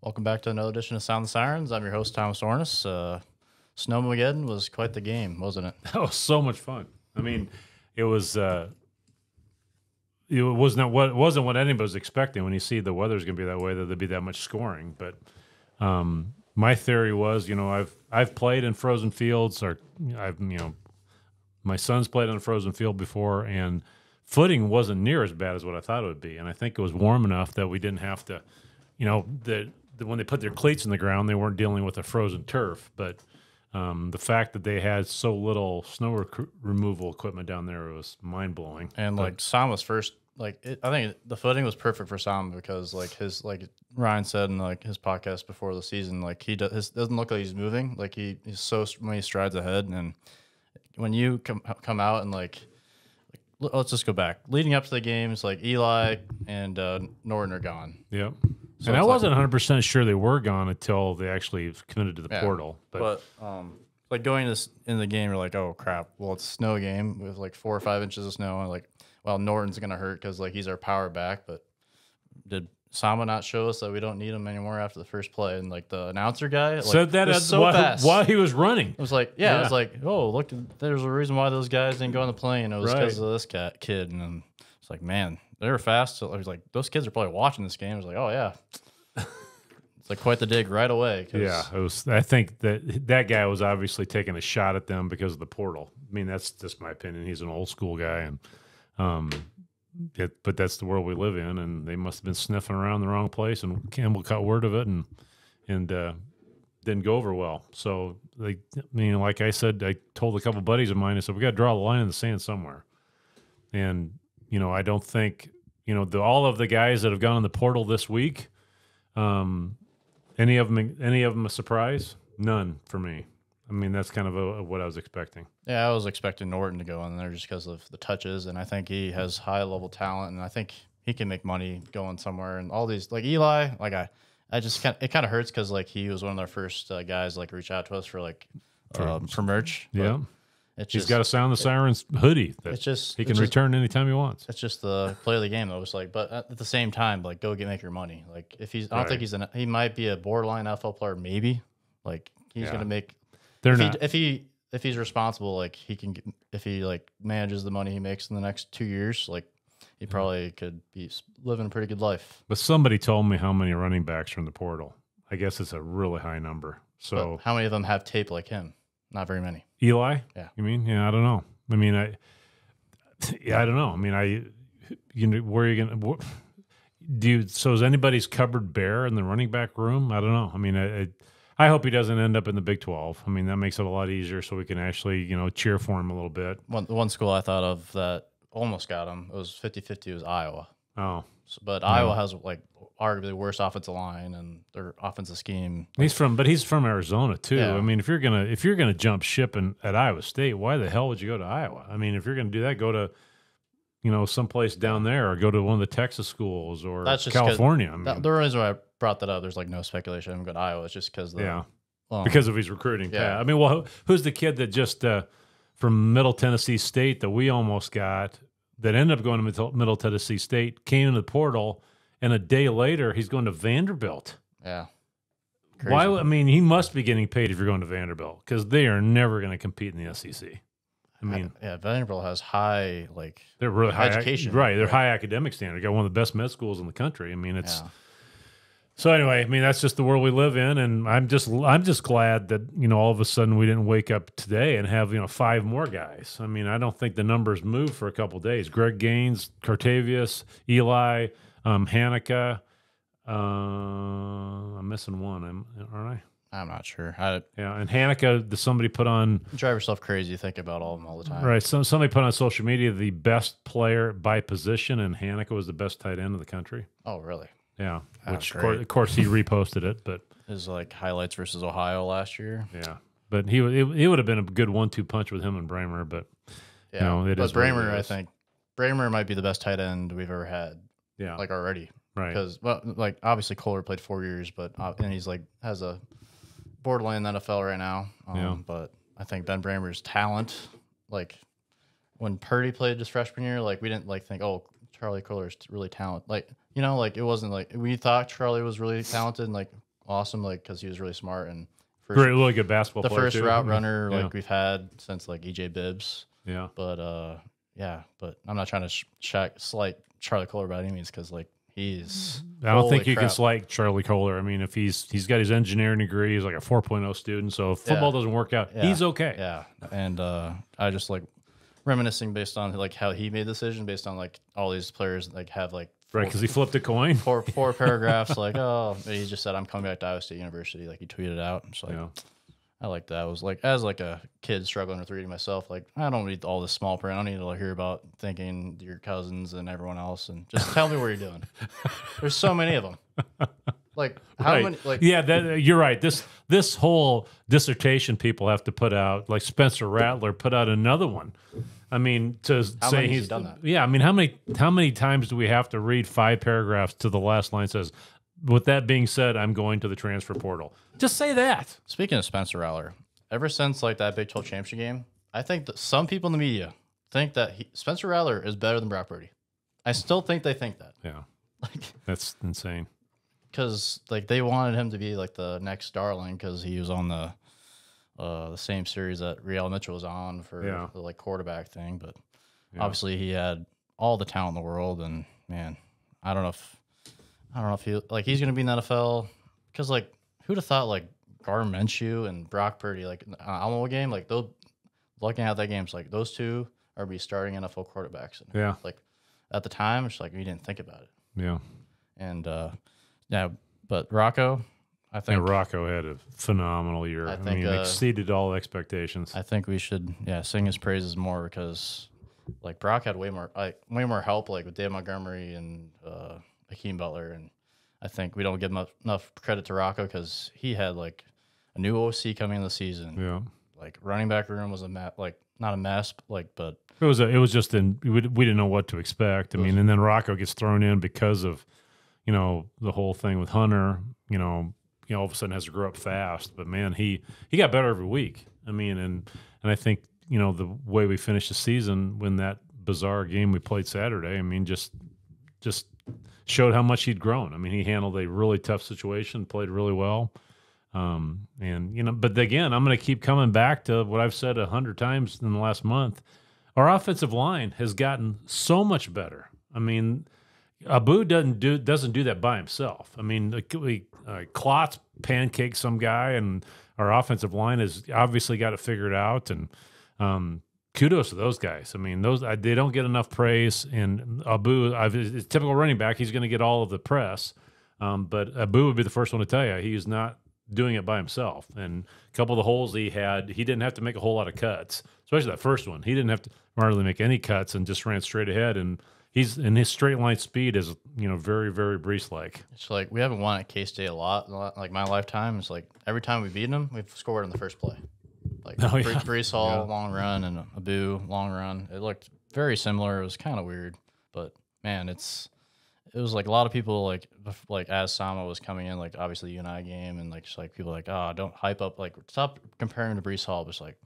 Welcome back to another edition of Sound the Cyrens. I'm your host, Thomas Orness. Snowmageddon was quite the game, wasn't it? That was so much fun. I mean, it wasn't what anybody was expecting when you see the weather's going to be that way, that there'd be that much scoring. But my theory was, I've played in frozen fields, or my son's played on a frozen field before, and footing wasn't near as bad as what I thought it would be. And I think it was warm enough that we didn't have to, when they put their cleats in the ground, they weren't dealing with a frozen turf. But the fact that they had so little snow removal equipment down there was mind blowing. And Sam was first. I think the footing was perfect for Sam because Ryan said in his podcast before the season, doesn't look like he's moving. Like he's so many strides ahead. And when you come out and let's just go back. Leading up to the games, Eli and Norton are gone. Yep. So and I wasn't 100% sure they were gone until they actually committed to the portal. But going in the game, you're like, oh crap! Well, it's a snow game with 4 or 5 inches of snow, and Norton's gonna hurt because he's our power back. But did Sama not show us that we don't need him anymore after the first play? And the announcer guy said that fast while he was running. It was it was oh look, there's a reason why those guys didn't go on the plane. It was because of this kid, and then it's man. They were fast. So I was those kids are probably watching this game. I was oh, yeah. It's quite the dig right away. Yeah, it was. I think that guy was obviously taking a shot at them because of the portal. I mean, that's just my opinion. He's an old school guy, and but that's the world we live in, and they must have been sniffing around the wrong place, and Campbell caught word of it and didn't go over well. So, like I said, I told a couple buddies of mine, I said, we got to draw the line in the sand somewhere. And I don't think all of the guys that have gone in the portal this week, any of them a surprise? None for me. I mean, that's kind of what I was expecting. Yeah, I was expecting Norton to go in there just because of the touches, and I think he has high-level talent, and I think he can make money going somewhere. And all these, Eli, I just it kind of hurts because he was one of our first guys reach out to us for merch. Yeah. He's got a Sound the Cyrens hoodie that he can return anytime he wants. It's just the play of the game, though. It's but at the same time, go make your money. If he's, I don't think he might be a borderline NFL player, maybe. He's gonna make. They're not. If he's responsible, he can. If he manages the money he makes in the next 2 years, he probably could be living a pretty good life. But somebody told me how many running backs are in the portal. I guess it's a really high number. So how many of them have tape like him? Not very many. Eli? Yeah. You mean? Yeah, I don't know. I mean, I don't know. I mean, where are you going to, so is anybody's cupboard bare in the running back room? I don't know. I mean, I hope he doesn't end up in the Big 12. I mean, that makes it a lot easier so we can actually, cheer for him a little bit. One school I thought of that almost got him, it was 50-50, was Iowa. Oh. But Iowa has arguably the worst offensive line and their offensive scheme. He's from Arizona too. Yeah. I mean, if you're gonna jump ship at Iowa State, why the hell would you go to Iowa? I mean, if you're gonna do that, go to someplace down there, or go to one of the Texas schools or California. I mean, the reason why I brought that up, there's no speculation I'm going to Iowa. It's just because because of his recruiting. Yeah. I mean, well, who's the kid that just from Middle Tennessee State that we almost got, that ended up going to Middle Tennessee State, came into the portal, and a day later he's going to Vanderbilt. Yeah. Crazy. Why? I mean, he must be getting paid if you're going to Vanderbilt, because they are never going to compete in the SEC. I mean, Vanderbilt has high they're really high education, right? They're high academic standard. Got one of the best med schools in the country. I mean, it's so anyway. I mean, that's just the world we live in, and I'm just glad that all of a sudden we didn't wake up today and have 5 more guys. I mean, I don't think the numbers moved for a couple of days. Greg Gaines, Cartavius, Eli, Hanukkah. I'm missing one, aren't I? I'm not sure. And Hanukkah, somebody put on... You drive yourself crazy. You think about all of them all the time. Right. Somebody put on social media the best player by position, and Hanukkah was the best tight end in the country. Oh, really? Yeah. Which, of course, he reposted it. But his highlights versus Ohio last year. Yeah. But it would have been a good 1-2 punch with him and Bramer. But, it is. But Bramer, I think, Bramer might be the best tight end we've ever had. Yeah. Already. Right. Because, obviously Kohler played 4 years, but and he's has a borderline NFL right now. But I think Ben Bramer's talent, when Purdy played his freshman year, we didn't think, oh, Charlie Kohler's really talented. It wasn't we thought Charlie was really talented, and awesome, like because he was really smart and really good basketball the player first too. route runner like we've had since like EJ Bibbs. Yeah. But but I'm not trying to slight Charlie Kohler by any means because like he's. I don't think you can slight Charlie Kohler. I mean, if he's got his engineering degree, he's like a 4.0 student. So if football doesn't work out, he's okay. Yeah, and I just like reminiscing based on like how he made the decision based on like all these players like have like right because he flipped a coin. Four paragraphs like he just said I'm coming back to Iowa State University like he tweeted out. It's like I like that. I was like as like a kid struggling with reading myself like I don't need all this small print. I don't need to hear about thinking your cousins and everyone else and just tell me what you're doing. There's so many of them. Like how many? Like you're right. This whole dissertation people have to put out, like Spencer Rattler put out another one. I mean, to say he's done that. Yeah, I mean, how many times do we have to read 5 paragraphs to the last line says, "With that being said, I'm going to the transfer portal." Just say that. Speaking of Spencer Rattler, ever since like that Big 12 championship game, I think that some people in the media think that Spencer Rattler is better than Brock Purdy. I still think they think that. Yeah, that's insane. Because like they wanted him to be like the next darling because he was on the same series that Riel Mitchell was on for the like quarterback thing, but obviously he had all the talent in the world, and man, I don't know if he like he's gonna be in the NFL because like who'd have thought like Gardner Minshew and Brock Purdy like Alamo game like those looking at that game's like those two are be starting NFL quarterbacks, and like at the time it's like we didn't think about it, and yeah, but Rocco, I think Rocco had a phenomenal year. I mean, exceeded all expectations. I think we should sing his praises more because like Brock had way more help like with Dave Montgomery and Hakeem Butler, and I think we don't give enough credit to Rocco because he had like a new OC coming in the season. Yeah, like running back room was like not a mess, like but it was just we didn't know what to expect. I mean, and then Rocco gets thrown in because of the whole thing with Hunter, all of a sudden has to grow up fast. But man, he got better every week. I mean, and I think the way we finished the season when that bizarre game we played Saturday, I mean, just showed how much he'd grown. I mean, he handled a really tough situation, played really well. And but again, I'm going to keep coming back to what I've said 100 times in the last month. Our offensive line has gotten so much better. I mean, Abu doesn't do that by himself. I mean, Klotz pancakes some guy, and our offensive line has obviously got it figured out. And kudos to those guys. I mean, they don't get enough praise. And Abu, it's typical running back, he's going to get all of the press. But Abu would be the first one to tell you he's not doing it by himself. And a couple of the holes he had, he didn't have to make a whole lot of cuts, especially that first one. He didn't have to hardly make any cuts and just ran straight ahead. And his straight line speed is, very, very Brees-like. It's like we haven't won at K-State a lot, like my lifetime. It's like every time we've beaten them, we've scored in the first play. Like Brees Hall, long run, and Abu, long run. It looked very similar. It was kind of weird. But, man, it was like a lot of people, like as Sama was coming in, like obviously the UNI game, and like just like people like, don't hype up, like stop comparing to Brees Hall. But it's like,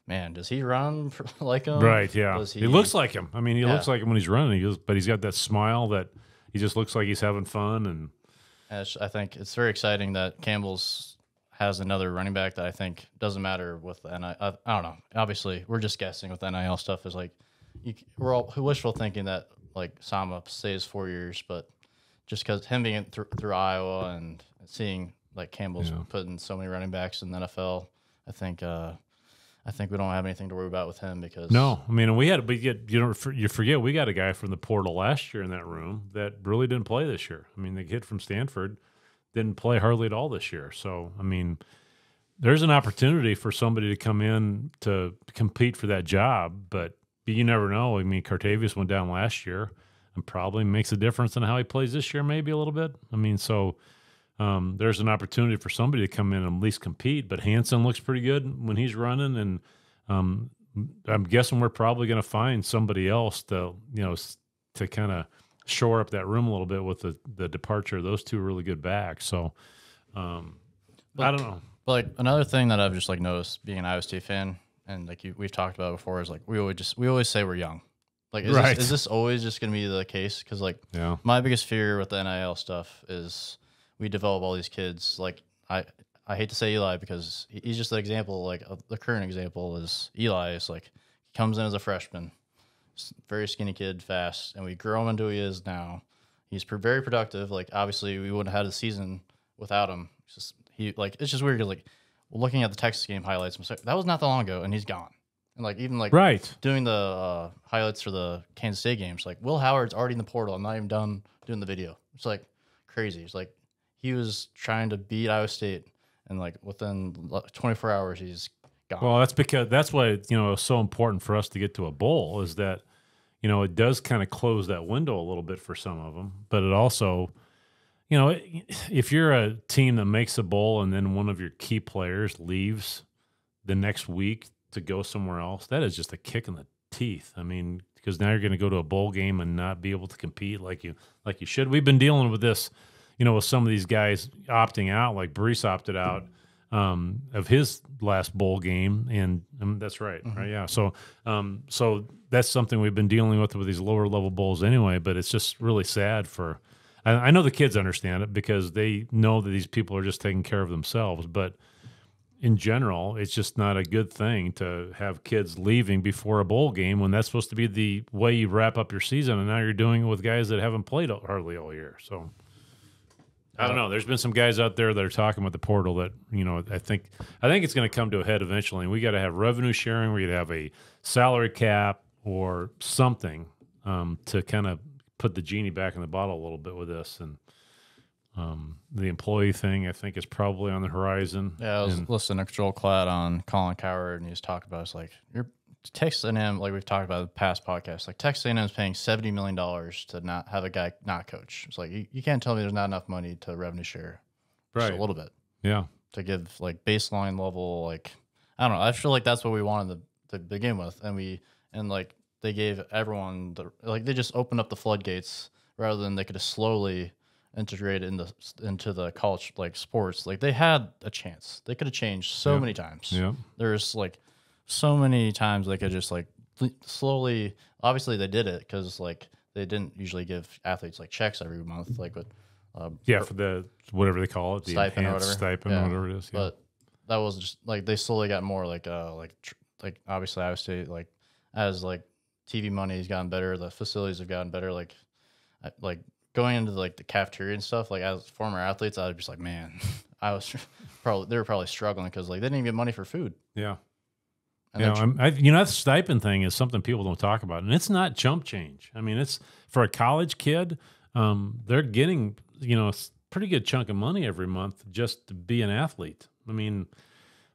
man, does he run like him? Right, yeah. He looks like him. I mean, he looks like him when he's running. But he's got that smile that he just looks like he's having fun. And I think it's very exciting that Campbell's has another running back that I think doesn't matter with the NIL. I don't know. Obviously, we're just guessing with NIL stuff. Is like we're all wishful thinking that like Sama stays 4 years, but just because him being through Iowa and seeing like Campbell's putting so many running backs in the NFL, I think we don't have anything to worry about with him because no, I mean you forget we got a guy from the portal last year in that room that really didn't play this year. I mean, the kid from Stanford didn't play hardly at all this year. So I mean, there's an opportunity for somebody to come in to compete for that job, but you never know. I mean, Cartavius went down last year and probably makes a difference in how he plays this year, maybe a little bit. I mean, so. There's an opportunity for somebody to come in and at least compete, but Hansen looks pretty good when he's running, and I'm guessing we're probably going to find somebody else to kind of shore up that room a little bit with the departure of those two really good backs. So I don't know. But like another thing that I've just like noticed being an Iowa State fan, and like we've talked about before, is like we always say we're young. Like is this always just going to be the case? Because like my biggest fear with the NIL stuff is we develop all these kids. Like I hate to say Eli because he's just the example. Like the current example is Eli. Is like he comes in as a freshman, very skinny kid, fast, and we grow him into who he is now. He's very productive. Like obviously we wouldn't have had a season without him. It's just weird. 'Cause, like looking at the Texas game highlights, that was not that long ago, and he's gone. And like even like doing the highlights for the Kansas State games, like Will Howard's already in the portal. I'm not even done doing the video. It's like crazy. It's like he was trying to beat Iowa State, and like within 24 hours he's gone. Well, that's why it's so important for us to get to a bowl is that it does kind of close that window a little bit for some of them, but it also if you're a team that makes a bowl and then one of your key players leaves the next week to go somewhere else, that is just a kick in the teeth. I mean, because now you're going to go to a bowl game and not be able to compete like you should. We've been dealing with this, with some of these guys opting out, like Brees opted out of his last bowl game, and that's right, right? Yeah. So that's something we've been dealing with these lower level bowls anyway. But it's just really sad for. I know the kids understand it because they know that these people are just taking care of themselves, but in general, it's just not a good thing to have kids leaving before a bowl game when that's supposed to be the way you wrap up your season, and now you're doing it with guys that haven't played hardly all year. So I don't know. There's been some guys out there that are talking about the portal that I think it's going to come to a head eventually, and we got to have revenue sharing. We got to have a salary cap or something to kind of put the genie back in the bottle a little bit with this. And the employee thing, I think, is probably on the horizon. Yeah, I was listening to Joel Klatt on Colin Cowherd, and he was talking about it's like you're Texas A&M, like we've talked about in the past podcasts. Like Texas A&M is paying $70 million to not have a guy not coach. It's like you can't tell me there's not enough money to revenue share, just a little bit. Yeah, to give like baseline level. Like I don't know. I feel like that's what we wanted to begin with, and like they gave everyone they just opened up the floodgates rather than they could have slowly integrate into the college like sports. Like they had a chance. They could have changed so many times. Yeah. There's like so many times they could just like slowly. Obviously they did it because like they didn't usually give athletes like checks every month, like with for the whatever they call it, the stipend enhanced stipend or whatever it is. Yeah. But that was just like they slowly got more like obviously Iowa State like as like TV money has gotten better, the facilities have gotten better. Like going into like the cafeteria and stuff, like as former athletes, I was just like, man, they were probably struggling because like they didn't even get money for food. Yeah. And that stipend thing is something people don't talk about, and it's not chump change. I mean, it's for a college kid, they're getting a pretty good chunk of money every month just to be an athlete. I mean,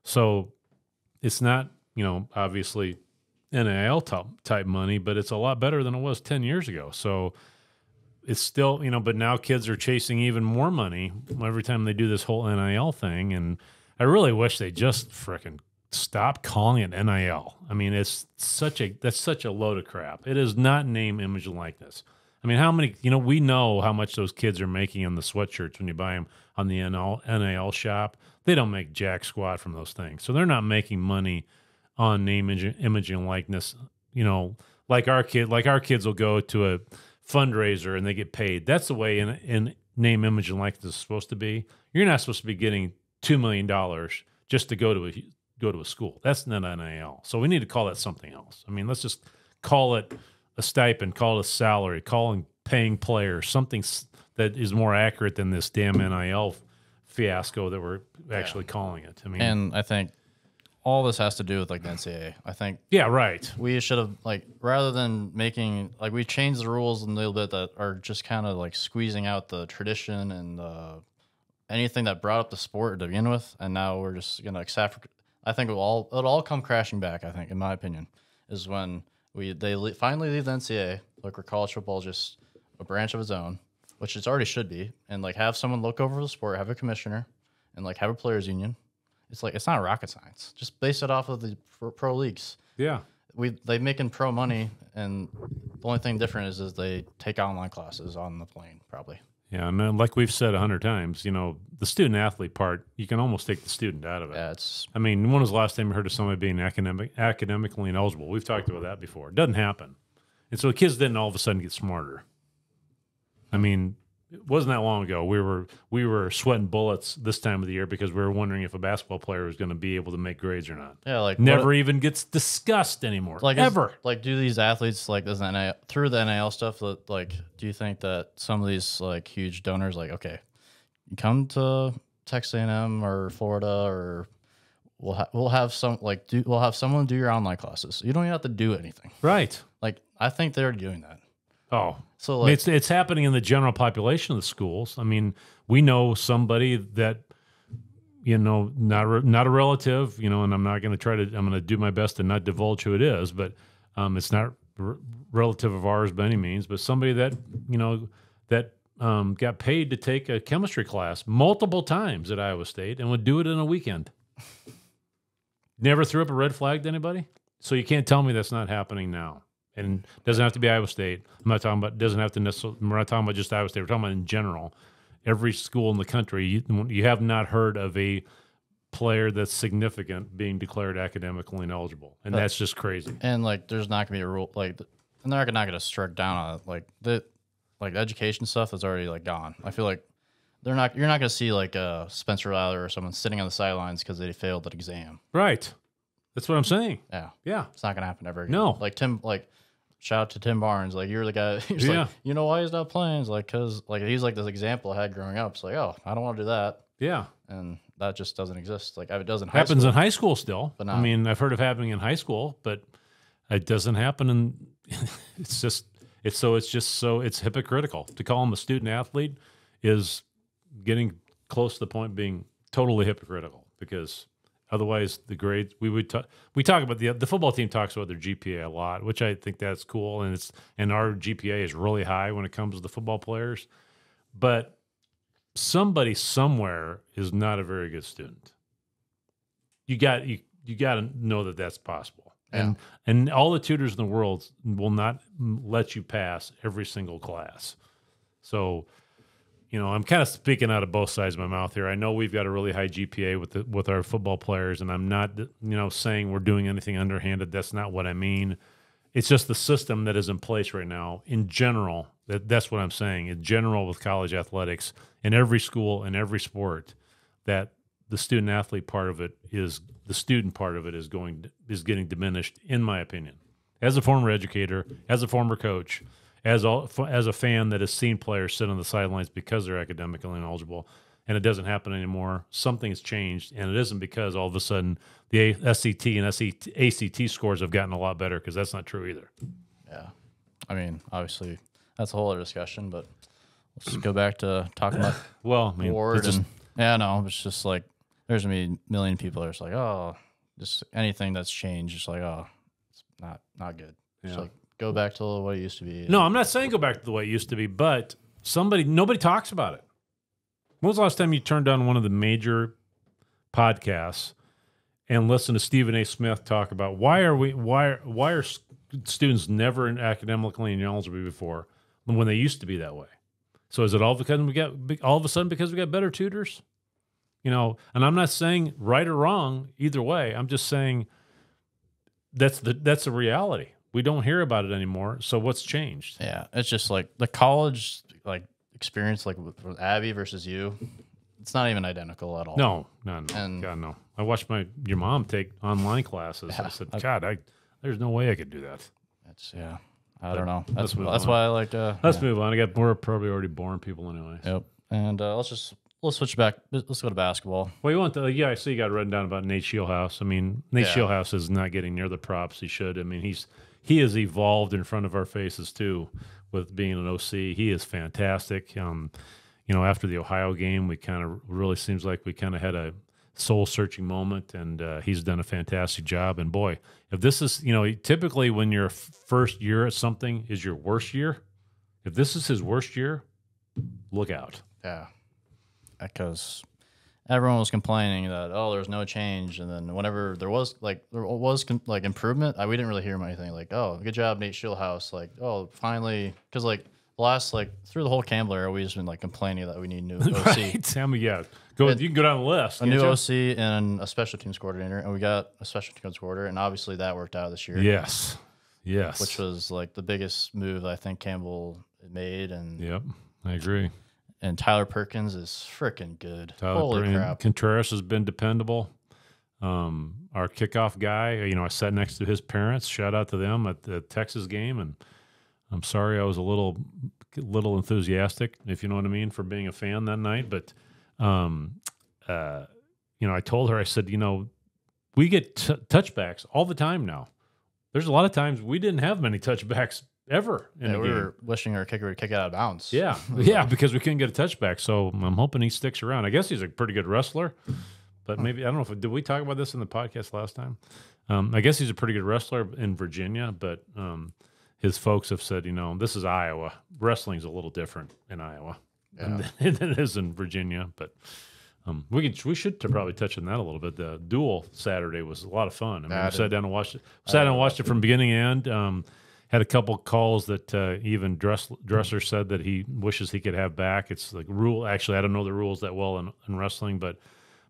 so it's not obviously NIL type money, but it's a lot better than it was 10 years ago. So it's still, but now kids are chasing even more money every time they do this whole NIL thing. And I really wish they just frickin' stop calling it NIL. I mean, that's such a load of crap. It is not name, image, and likeness. I mean, how many, we know how much those kids are making on the sweatshirts when you buy them on the NIL shop. They don't make jack squat from those things. So they're not making money on name, image, and likeness. Like our kids will go to a fundraiser and they get paid. That's the way in name, image, and likeness is supposed to be. You're not supposed to be getting $2 million just to go to a school. That's not NIL. So we need to call that something else. I mean, let's just call it a stipend, call it a salary, paying players, something that is more accurate than this damn NIL fiasco that we're actually calling it. I mean, and I think all this has to do with like the NCAA. I think we should have like rather than making like we changed the rules a little bit that are just kind of like squeezing out the tradition and anything that brought up the sport to begin with, and now we're just gonna accept. I think it'll all come crashing back. I think, in my opinion, is when they finally leave the NCAA. Like where college football is just a branch of its own, which it already should be, and like have someone look over the sport, have a commissioner, and like have a players union. It's like it's not rocket science. Just base it off of the pro leagues. Yeah, they making pro money, and the only thing different is they take online classes on the plane, probably. Yeah, and like we've said 100 times, the student athlete part, you can almost take the student out of it. Yeah, I mean, when was the last time you heard of somebody being academically ineligible? We've talked about that before. It doesn't happen, and so the kids didn't all of a sudden get smarter. I mean, it wasn't that long ago. We were sweating bullets this time of the year because we were wondering if a basketball player was going to be able to make grades or not. Yeah, like never even gets discussed anymore. Like ever. Like, do these athletes like this NIL, through the NIL stuff? Like, do you think that some of these like huge donors, like, okay, you come to Texas A&M or Florida, or we'll have someone do your online classes. You don't even have to do anything. Right. Like, I think they're doing that. Oh, so like, I mean, it's happening in the general population of the schools. I mean, we know somebody that, you know, not a relative, you know, and I'm not going to I'm going to do my best to not divulge who it is, but it's not relative of ours by any means, but somebody that, you know, that got paid to take a chemistry class multiple times at Iowa State and would do it in a weekend. Never threw up a red flag to anybody. So you can't tell me that's not happening now. And it doesn't have to be Iowa State. I'm not talking about, doesn't have to necessarily, we're not talking about just Iowa State. We're talking about in general. Every school in the country, you have not heard of a player that's significant being declared academically ineligible. And that's just crazy. And like, there's not going to be a rule, like, and they're not going to strike down on it. Like, the education stuff is already like gone. I feel like you're not going to see like Spencer Rattler or someone sitting on the sidelines because they failed an exam. Right. That's what I'm saying. Yeah. Yeah. It's not going to happen ever again. No. Like, shout out to Tim Barnes. Like, you're the guy. He's like, you know why he's not playing? It's like, because like he's like this example I had growing up. It's like, oh, I don't want to do that. Yeah. And that just doesn't exist. Like, it doesn't happens in high school still. But I mean, I've heard of happening in high school, but it doesn't happen in. It's hypocritical to call him a student athlete is getting close to the point being totally hypocritical, because otherwise the grades we talk about the football team talks about their GPA a lot, which I think that's cool, and our GPA is really high when it comes to the football players, but somebody somewhere is not a very good student. You got to know that that's possible. Yeah. And all the tutors in the world will not let you pass every single class. So, you know, I'm kind of speaking out of both sides of my mouth here. I know we've got a really high GPA with our football players, and I'm not, you know, saying we're doing anything underhanded. That's not what I mean. It's just the system that is in place right now in general. That's what I'm saying. In general, with college athletics, in every school, in every sport, that the student athlete part of it is getting diminished, in my opinion. As a former educator, as a former coach, as a fan that has seen players sit on the sidelines because they're academically ineligible, and it doesn't happen anymore, something has changed, and it isn't because all of a sudden the SCT and ACT scores have gotten a lot better, because that's not true either. Yeah. I mean, obviously, that's a whole other discussion, but let's go back to talking about Ward. It's just like, there's going to be a million people that are just like, oh, just anything that's changed, just like, oh, it's not good. Yeah. Just like, go back to what it used to be. No, I'm not saying go back to the way it used to be, but nobody talks about it. When was the last time you turned on one of the major podcasts and listened to Stephen A. Smith talk about why are students never academically ineligible before when they used to be that way? So is it all of a sudden because we got better tutors? You know, and I'm not saying right or wrong either way. I'm just saying that's the reality. We don't hear about it anymore. So what's changed? Yeah, it's just like the college like experience, like with Abby versus you. It's not even identical at all. No. And God, no. I watched your mom take online classes. Yeah, I said, God, there's no way I could do that. I don't know. That's move why I like. Let's move on. We're probably already boring people anyway. Yep. And let's switch back. Let's go to basketball. Well, you want to? Yeah, I see you got written down about Nate Shieldhouse. I mean, Nate Shieldhouse is not getting near the props he should. I mean, he has evolved in front of our faces too, with being an OC. He is fantastic. You know, after the Ohio game, we kind of really seems like we kind of had a soul-searching moment, and he's done a fantastic job. And boy, if this is, you know, typically when your first year at something is your worst year, if this is his worst year, look out. Yeah. Because everyone was complaining that, oh, there's no change, and then whenever there was improvement, we didn't really hear anything like, oh, good job, Nate Shieldhouse, like, oh, finally, because like last through the whole Campbell era, we just been like complaining that we need new OC. Right. I mean, yeah, you can go down the list. A new OC and a special teams coordinator, and we got a special teams coordinator, and obviously that worked out this year. Yes, which was like the biggest move I think Campbell made, and yep, I agree. and Tyler Perkins is freaking good. Tyler Holy Perkins. crap! Contreras has been dependable. Our kickoff guy, I sat next to his parents. Shout out to them at the Texas game, and I'm sorry I was a little enthusiastic, if you know what I mean, for being a fan that night. But I told her, I said, we get touchbacks all the time now. There's a lot of times we didn't have many touchbacks ever in the game. We were wishing our kicker would kick it out of bounds. Yeah, yeah, because we couldn't get a touchback. So I'm hoping he sticks around. I guess he's a pretty good wrestler, but maybe, I don't know did we talk about this in the podcast last time? I guess he's a pretty good wrestler in Virginia, but his folks have said, this is Iowa. Wrestling's a little different in Iowa than it is in Virginia, but we should probably touch on that a little bit. The duel Saturday was a lot of fun. I mean, we sat down and watched it. From beginning to end. Had a couple calls that even Dresser said that he wishes he could have back. It's like rule. Actually, I don't know the rules that well in wrestling, but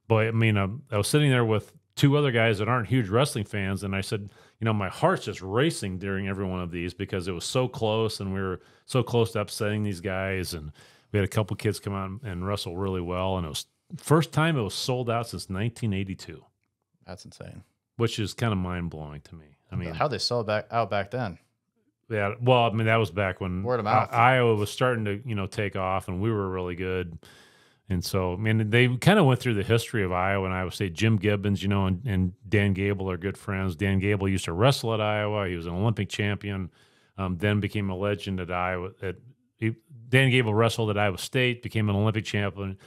boy, I mean, I was sitting there with two other guys that aren't huge wrestling fans, and I said, my heart's just racing during every one of these because it was so close, and we were so close to upsetting these guys, and we had a couple kids come out and wrestle really well, and it was first time it was sold out since 1982. That's insane. Which is kind of mind blowing to me. I mean, how they sold out back then. Yeah, well, I mean, that was back when word of mouth. Iowa was starting to take off, and we were really good. And so, I mean, they kind of went through the history of Iowa and Iowa State. Jim Gibbons, and Dan Gable are good friends. Dan Gable used to wrestle at Iowa. He was an Olympic champion, then became a legend at Iowa. Dan Gable wrestled at Iowa State, became an Olympic champion.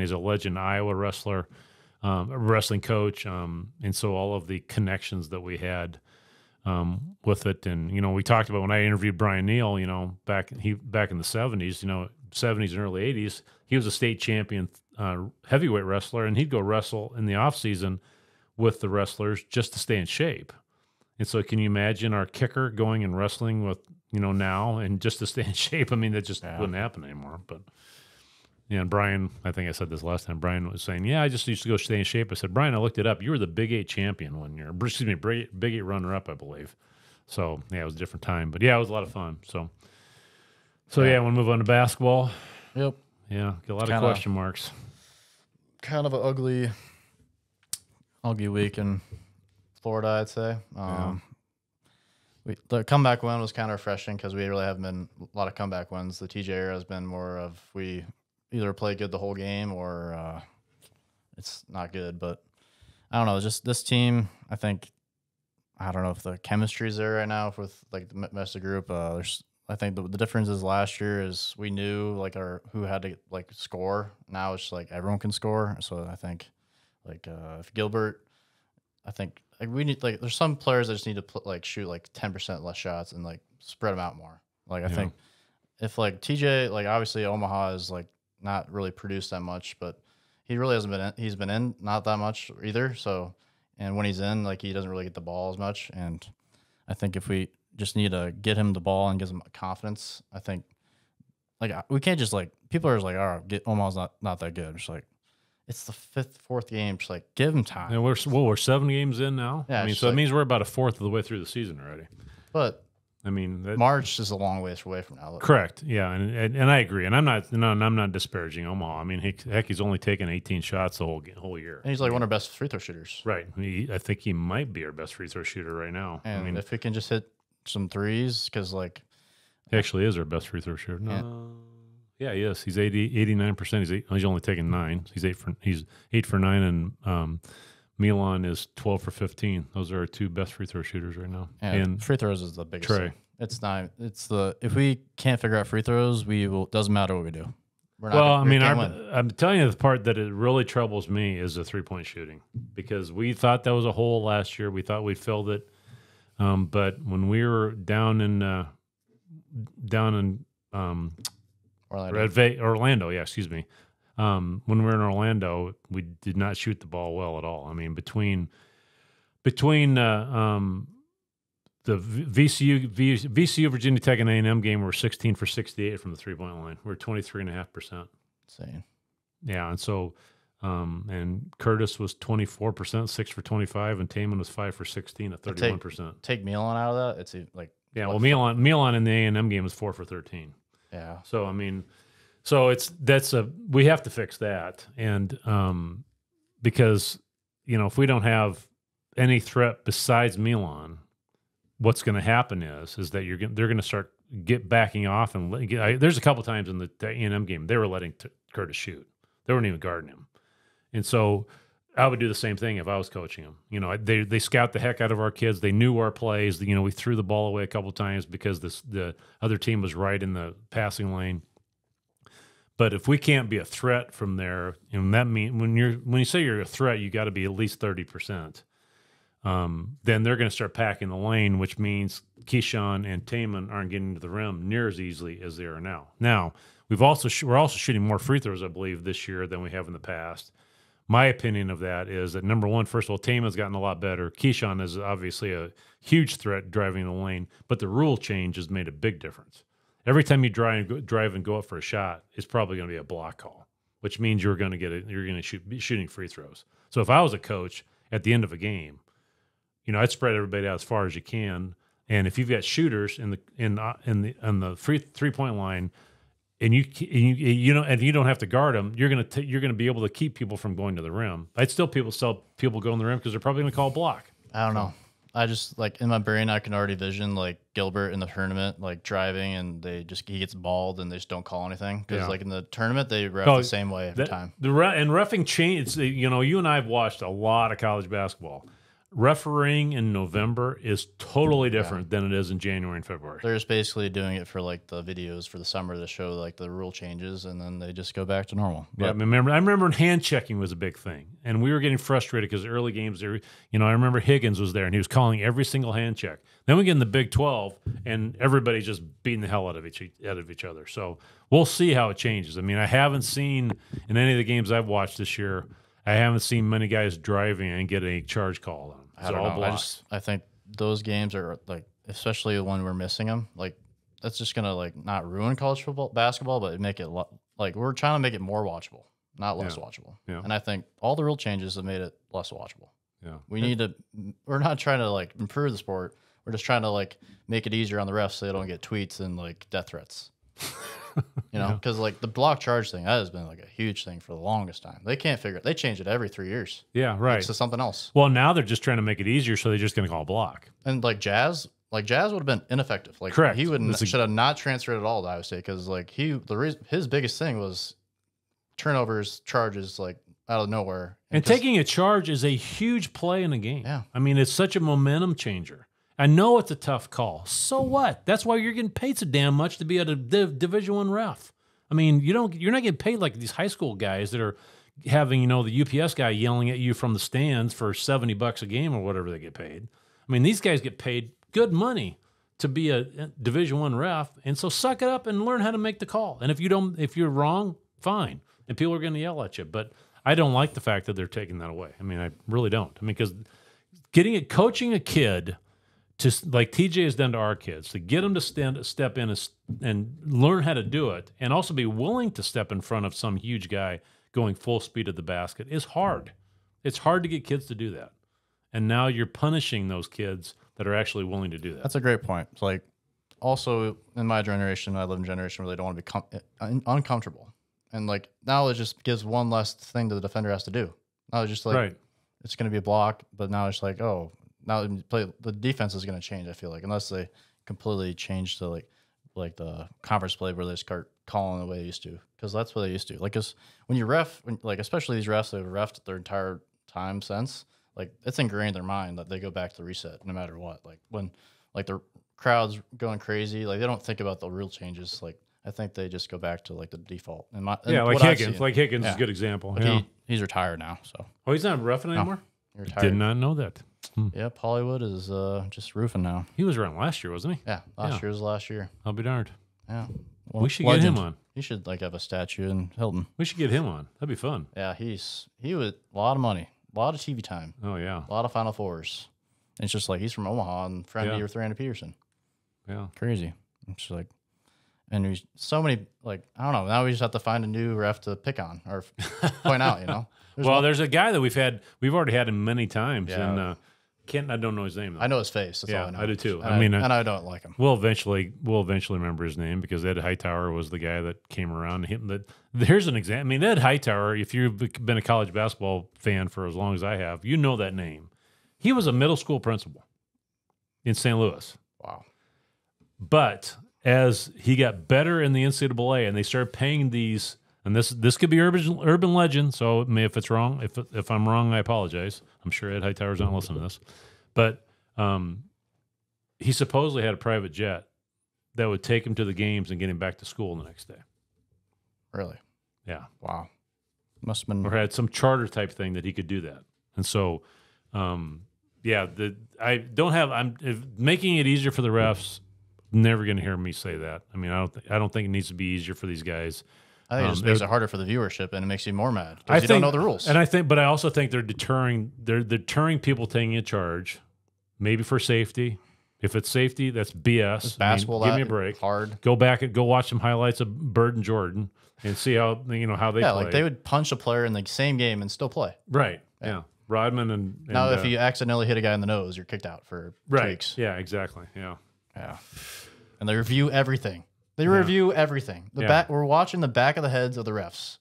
He's a legend Iowa wrestler, a wrestling coach. And so all of the connections that we had with it. And, we talked about when I interviewed Brian Neal, back in the 70s, 70s and early 80s, he was a state champion heavyweight wrestler, and he'd go wrestle in the off season with the wrestlers just to stay in shape. And so can you imagine our kicker going and wrestling with, now and just to stay in shape? I mean, that just wouldn't happen anymore. But yeah, and Brian, I think I said this last time, Brian was saying, I just used to go stay in shape. I said, Brian, I looked it up. You were the Big 8 champion one year. Excuse me, Big 8 runner-up, I believe. So, yeah, it was a different time. But, yeah, it was a lot of fun. So yeah, I want to move on to basketball. Yep. Yeah, get a lot of question marks. Kind of an ugly week in Florida, I'd say. The comeback win was kind of refreshing because we really haven't been a lot of comeback wins. The TJ era has been more of we either play good the whole game or it's not good. But I don't know. Just this team, I don't know if the chemistry is there right now with like the rest of the group. I think the difference is last year is we knew like who had to like score. Now it's just like everyone can score. So I think like if Gilbert, I think like we need like there's some players that just need to shoot like 10% less shots and like spread them out more. Like I think if like TJ, like obviously Omaha is like not really produced that much, but he really hasn't been he's been in not that much either. So and when he's in, like he doesn't really get the ball as much. And I think if we just need to get him the ball and give him confidence, I think like we can't just like people are just like, all right, Omaha's not that good. It's like it's the fourth game. Just like give him time. And we're 7 games in now. Yeah, I mean, so it means we're about a fourth of the way through the season already. But I mean, March is a long ways away from now. Correct. Yeah, and I agree. And I'm not disparaging Omaha. I mean, heck, he's only taken 18 shots the whole year. And he's like one of our best free throw shooters. Right. I think he might be our best free throw shooter right now. And I mean, if he can just hit some threes, because like he actually is our best free throw shooter. No. Yeah, he is. He's 89%. He's only taken 9. He's 8 for 9, and Milan is 12 for 15. Those are our 2 best free throw shooters right now. And free throws is the biggest Trey. thing. It's not. It's the if we can't figure out free throws, we will. Doesn't matter what we do. I'm telling you, the part that it really troubles me is the 3-point shooting, because we thought that was a hole last year. We thought we'd filled it, but when we were down in Orlando, yeah, excuse me. When we were in Orlando, we did not shoot the ball well at all. I mean, between the VCU Virginia Tech and A&M game, we're 16 for 68 from the 3-point line. We're 23.5%. Insane. Yeah, and so and Curtis was 24%, 6 for 25, and Taman was 5 for 16 at 31%. Take Milan out of that, it's like Milan in the A&M game was 4 for 13. Yeah. So I mean, So we have to fix that, and because if we don't have any threat besides Milan, what's going to happen is that they're going to start backing off, and there's a couple times in the A&M game they were letting Curtis shoot. They weren't even guarding him, and so I would do the same thing if I was coaching them. They scout the heck out of our kids. They knew our plays. We threw the ball away a couple times because the other team was right in the passing lane. But if we can't be a threat from there, that means when you say you're a threat, you got to be at least 30%. Then they're going to start packing the lane, which means Keyshawn and Taman aren't getting to the rim near as easily as they are now. Now we're also shooting more free throws, I believe, this year than we have in the past. My opinion of that is that, number one, first of all, Taman's gotten a lot better. Keyshawn is obviously a huge threat driving the lane, but the rule change has made a big difference. Every time you drive and go up for a shot, it's probably going to be a block call, which means you're going to be shooting free throws. So if I was a coach at the end of a game, I'd spread everybody out as far as you can, and if you've got shooters in the three-point line, and you don't have to guard them, you're gonna be able to keep people from going to the rim. I'd still people going to the rim because they're probably gonna call a block. I don't know. I just in my brain I can already vision Gilbert in the tournament driving and he gets balled and they just don't call anything because in the tournament they ref the same way every time. And reffing change. You and I have watched a lot of college basketball. Refereeing in November is totally different than it is in January and February. They're just basically doing it for the videos for the summer to show the rule changes, and then they just go back to normal. But, I remember when hand checking was a big thing, and we were getting frustrated because early games, I remember Higgins was there, and he was calling every single hand check. Then we get in the Big 12, and everybody's just beating the hell out of each other. So we'll see how it changes. I haven't seen in any of the games I've watched this year, I haven't seen many guys driving and get a charge call on them. I don't know. I think those games are especially when we're missing them. That's just gonna not ruin college basketball, but make it we're trying to make it more watchable, not less watchable. Yeah. And I think all the rule changes have made it less watchable. Yeah. We're not trying to improve the sport. We're just trying to make it easier on the refs so they don't get tweets and death threats. Because the block charge thing, that has been a huge thing for the longest time. They can't figure it. They change it every 3 years. Yeah, right. To something else. Well, now they're just trying to make it easier, so they're just going to call block. And Jazz would have been ineffective. Correct. He should have not transferred at all to Iowa State because his biggest thing was turnovers, charges out of nowhere. And taking a charge is a huge play in a game. Yeah. It's such a momentum changer. I know it's a tough call. So what? That's why you're getting paid so damn much to be a Division I ref. You're not getting paid like these high school guys that are having, the UPS guy yelling at you from the stands for $70 a game or whatever they get paid. These guys get paid good money to be a Division I ref, and so suck it up and learn how to make the call. And if you're wrong, fine, and people are going to yell at you. But I don't like the fact that they're taking that away. I really don't. Because coaching a kid, just like TJ has done to our kids, to get them to step in and learn how to do it, and also be willing to step in front of some huge guy going full speed at the basket is hard. It's hard to get kids to do that. And now you're punishing those kids that are actually willing to do that. That's a great point. It's also in my generation, I live in a generation where they don't want to be uncomfortable. And now it just gives one less thing that the defender has to do. Now it's just right. It's going to be a block, but now it's now the defense is going to change, I feel unless they completely change to the conference play where they start calling the way they used to, because that's what they used to. Because when you ref, especially these refs that have refed their entire time since, it's ingrained in their mind that they go back to the reset no matter what. When the crowd's going crazy, they don't think about the real changes. I think they just go back to the default. Higgins. Higgins is a good example. He's retired now, so. Oh, he's not roughing anymore? He retired. Did not know that. Yep, Hollywood is just roofing now. He was around last year, wasn't he? Yeah, last year was last year. I'll be darned. Yeah. Well, we should get him on. He should have a statue in Hilton. We should get him on. That'd be fun. Yeah, he was a lot of money, a lot of TV time. Oh yeah, a lot of Final Fours. And it's just he's from Omaha and friendly with Randy Peterson. Yeah, crazy. It's just and there's so many I don't know. Now we just have to find a new ref to pick on or point out. There's a guy that we've already had him many times, and I don't know his name though. I know his face. That's all I know. I do too. And I don't like him. We'll eventually remember his name because Ed Hightower was the guy that came around. Here's an example. I mean, Ed Hightower, if you've been a college basketball fan for as long as I have, you know that name. He was a middle school principal in St. Louis. Wow. But as he got better in the NCAA and they started paying these, and this could be urban legend, so if it's wrong, if I'm wrong, I apologize. I'm sure Ed Hightower's not listening to this. But he supposedly had a private jet that would take him to the games and get him back to school the next day. Really? Yeah. Wow. Must have been. Or had some charter type thing that he could do that. And so, I'm making it easier for the refs. Never going to hear me say that. I mean, I don't think it needs to be easier for these guys. I think it just makes it harder for the viewership, and it makes you more mad because you don't know the rules. But I also think they're deterring people taking a charge, maybe for safety. If it's safety, that's BS. It's basketball, give me a break. Hard. Go back and go watch some highlights of Bird and Jordan and see how they play. Yeah, like they would punch a player in the same game and still play. Right. Yeah. Rodman and now if you accidentally hit a guy in the nose, you're kicked out for 2 weeks. Yeah. Exactly. Yeah. Yeah. And they review everything. Review everything. We're watching the back of the heads of the refs.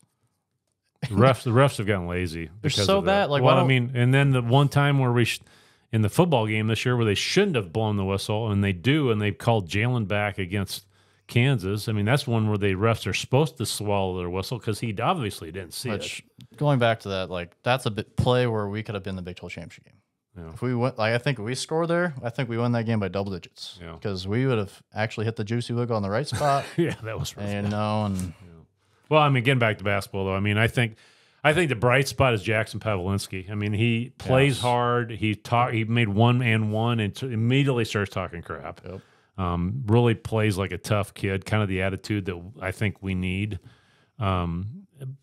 The refs have gotten lazy. They're so bad. Like, and then the one time where in the football game this year where they shouldn't have blown the whistle, and they do, and they called Jalen back against Kansas. I mean, that's one where the refs are supposed to swallow their whistle because he obviously didn't see it. Going back to that, like that's a play where we could have been the Big 12 championship game. Yeah. If we went, I think if we scored there, I think we won that game by double digits. Yeah. Because we would have actually hit the juicy wiggle on the right spot. Yeah, that was rough. Well, I mean, getting back to basketball though, I mean, I think the bright spot is Jackson Pavlinski. I mean, he plays hard. He made 1-and-1 and immediately starts talking crap. Yep. Really plays like a tough kid, kind of the attitude that I think we need.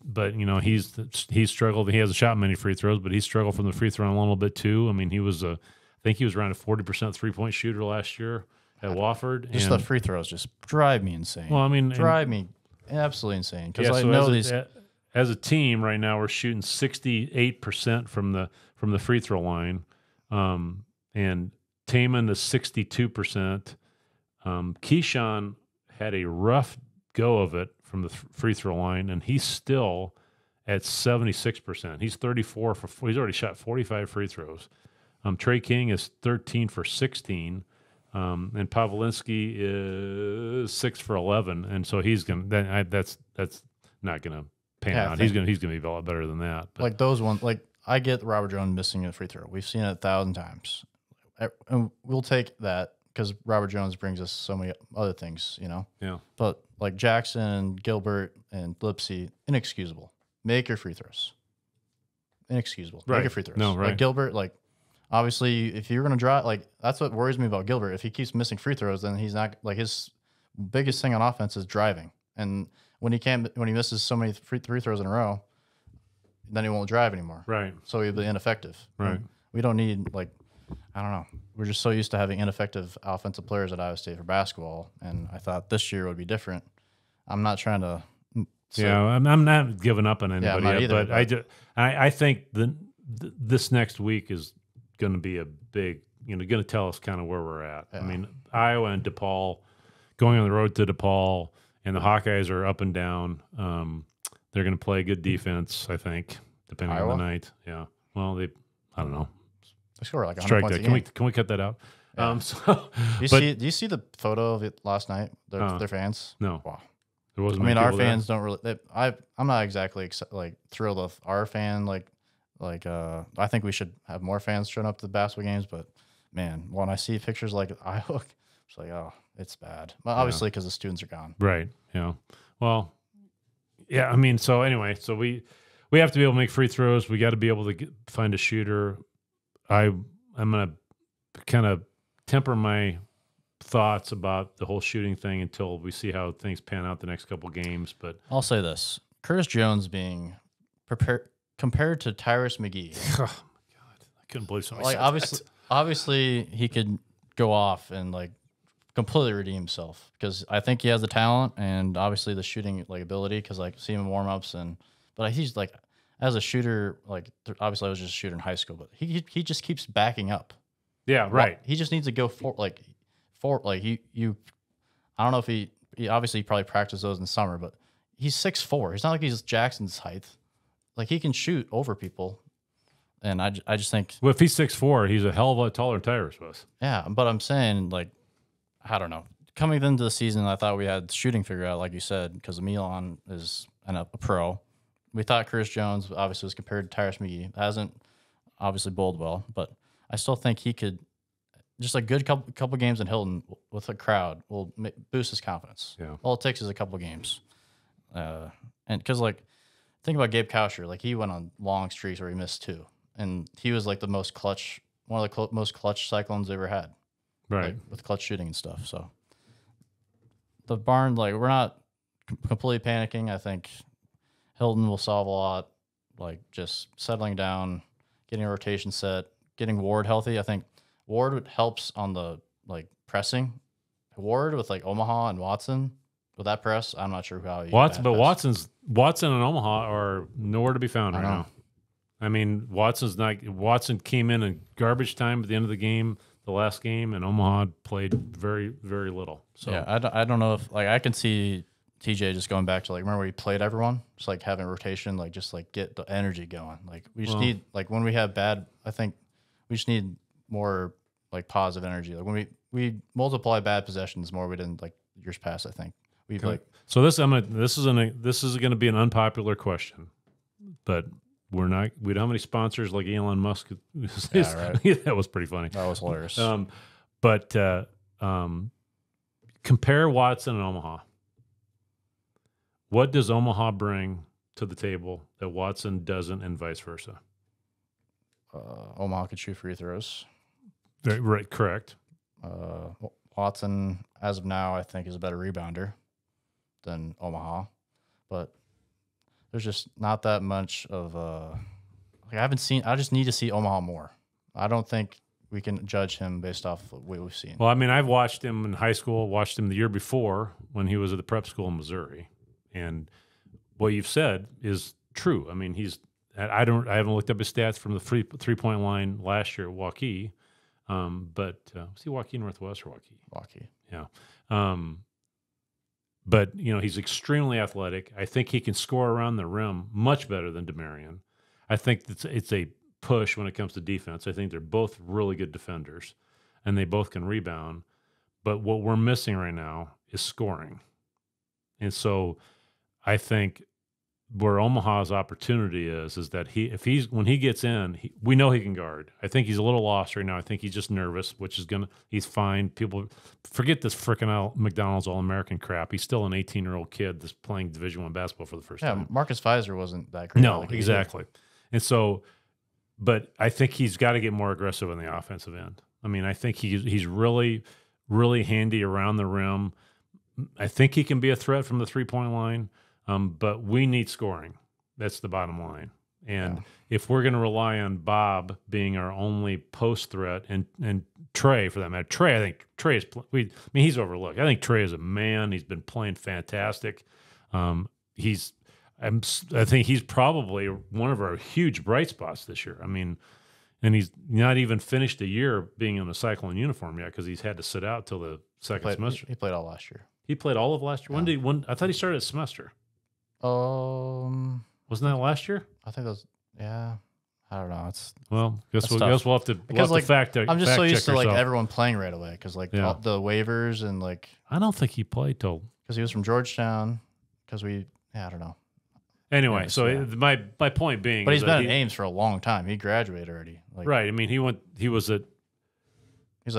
But he's struggled. He hasn't shot many free throws, but he struggled from the free throw line a little bit too. I mean, I think he was around a 40% 3-point shooter last year at Wofford. Just the free throws just drive me insane. Well, I mean, drive me absolutely insane because I know as a team right now we're shooting 68% from the free throw line, and Taman is 62%. Keyshawn had a rough go of it from the free throw line, and he's still at 76%. He's 34 for. He's already shot 45 free throws. Trey King is 13 for 16, and Pavlinski is 6 for 11, and so he's gonna. That's not gonna pan out. He's gonna be a lot better than that. But. Like those ones, like I get Robert Jones missing a free throw. We've seen it 1,000 times, and we'll take that. Because Robert Jones brings us so many other things, Yeah. But like Jackson and Gilbert and Lipsy, inexcusable. Make your free throws. Inexcusable. Right. Make your free throws. No, right. Like Gilbert, like obviously, if you're gonna drive, like that's what worries me about Gilbert. If he keeps missing free throws, then he's not like his biggest thing on offense is driving. And when he misses so many free throws in a row, then he won't drive anymore. Right. So he'll be ineffective. Right. And we don't need I don't know. We're just so used to having ineffective offensive players at Iowa State for basketball, and I thought this year would be different. I'm not trying to. I'm not giving up on anybody yet, but I think this next week is going to be a big, going to tell us kind of where we're at. Yeah. I mean, Iowa and DePaul, going on the road to DePaul, and the Hawkeyes are up and down. They're going to play good defense, I think, depending on the night. Yeah. Well, I don't know. They score like 100 points a game. Can we cut that out? Yeah. Do you see the photo of it last night? Their fans? No. Wow. There wasn't. I mean, our fans don't really. I'm not exactly thrilled with our fan. I think we should have more fans showing up to the basketball games. But man, when I see pictures like Iowa, it's like, oh, it's bad. Well, obviously because the students are gone. Right. Yeah. Well. Yeah. I mean, so anyway, so we have to be able to make free throws. We got to be able to find a shooter. I'm going to kind of temper my thoughts about the whole shooting thing until we see how things pan out the next couple games. But I'll say this: Curtis Jones being compared to Tyrus McGee. Oh my God, I couldn't believe somebody said that. Obviously, he could go off and completely redeem himself because I think he has the talent and obviously the shooting ability. Because see him in warm-ups but he's as a shooter, obviously I was just a shooter in high school, but he just keeps backing up. Yeah, right. He just needs to go for you. I don't know if he obviously probably practiced those in the summer, but he's 6'4". He's not like he's Jackson's height. Like he can shoot over people, and I just think. Well, if he's 6'4", he's a hell of a lot taller than Tyrus was. Yeah, but I'm saying like, I don't know. Coming into the season, I thought we had shooting figured out, like you said, because Milan is a pro. We thought Chris Jones obviously was compared to Tyrus McGee. Hasn't obviously bowled well, but I still think he could. Just a good couple games in Hilton with a crowd will boost his confidence. Yeah. All it takes is a couple games, and because like think about Gabe Kouscher, like he went on long streaks where he missed 2, and he was like the most clutch, one of the most clutch Cyclones they ever had, right? Like, with clutch shooting and stuff. So the barn, like we're not completely panicking. I think Hilton will solve a lot, like just settling down, getting a rotation set, getting Ward healthy. I think Ward helps on the like pressing. Ward with like Omaha and Watson with that press, I'm not sure how. Watson and Omaha are nowhere to be found right now. I mean, Watson came in garbage time at the end of the game, the last game, and Omaha played very, very little. So yeah, I don't know if like I can see TJ just going back to like remember where he played everyone, just like having rotation, like just like get the energy going. Like we just need like when we have bad, I think we just need more like positive energy. Like when we multiply bad possessions more we didn't like years past. I think we've like so this is gonna be an unpopular question, but we don't have any sponsors like Elon Musk. Yeah, right. That was pretty funny. That was hilarious. But compare Watson and Omaha. What does Omaha bring to the table that Watson doesn't, and vice versa? Omaha could shoot free throws. Right, correct. Watson, as of now, I think is a better rebounder than Omaha, but there's just not that much of like I just need to see Omaha more. I don't think we can judge him based off of what we've seen. Well, I mean, I've watched him in high school, watched him the year before when he was at the prep school in Missouri, and what you've said is true. I mean, I haven't looked up his stats from the 3-point line last year at Waukee. But was he Waukee Northwest or Waukee? Waukee. Yeah. But he's extremely athletic. I think he can score around the rim much better than DeMarion. I think it's a push when it comes to defense. I think they're both really good defenders, and they both can rebound. But what we're missing right now is scoring, and so I think where Omaha's opportunity is that when he gets in, we know he can guard. I think he's a little lost right now. I think he's just nervous, he's fine. People forget this frickin' McDonald's All-American crap. He's still an 18-year-old kid that's playing Division I basketball for the first time. Marcus Pfizer wasn't that great. No, exactly. And so, but I think he's got to get more aggressive on the offensive end. I mean, I think he's really, really handy around the rim. I think he can be a threat from the 3-point line. But we need scoring. That's the bottom line. And if we're going to rely on Bob being our only post threat, and Trey for that matter, I think Trey is. He's overlooked. I think Trey is a man. He's been playing fantastic. I think he's probably one of our huge bright spots this year. I mean, and he's not even finished a year being in the Cyclone uniform yet because he's had to sit out till the second semester. He played all last year. He played all of last year. When I thought he started a semester. Wasn't that last year? I think that was, yeah. I don't know. Guess we'll have to because we'll have to I'm just so used to yourself. like everyone playing right away because like all the waivers and like I don't think he played till because he was from Georgetown I don't know. Anyway, my point being, but he's been at Ames for a long time. He graduated already. Like, right. I mean, he was at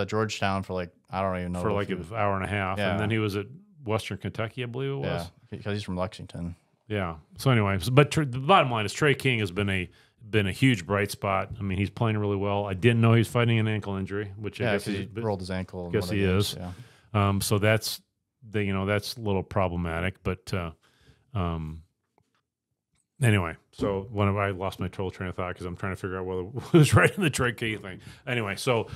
Georgetown for like I don't even know for like an hour and a half, and then he was at Western Kentucky, I believe it was. Yeah, because he's from Lexington. Yeah. So anyway, but the bottom line is Trey King has been a huge bright spot. I mean, he's playing really well. I didn't know he was fighting an ankle injury, which I guess he rolled his ankle. I guess he is. Yeah. So that's that's a little problematic, but anyway. So I lost my total train of thought because I'm trying to figure out who's right in the Trey King thing. Anyway, so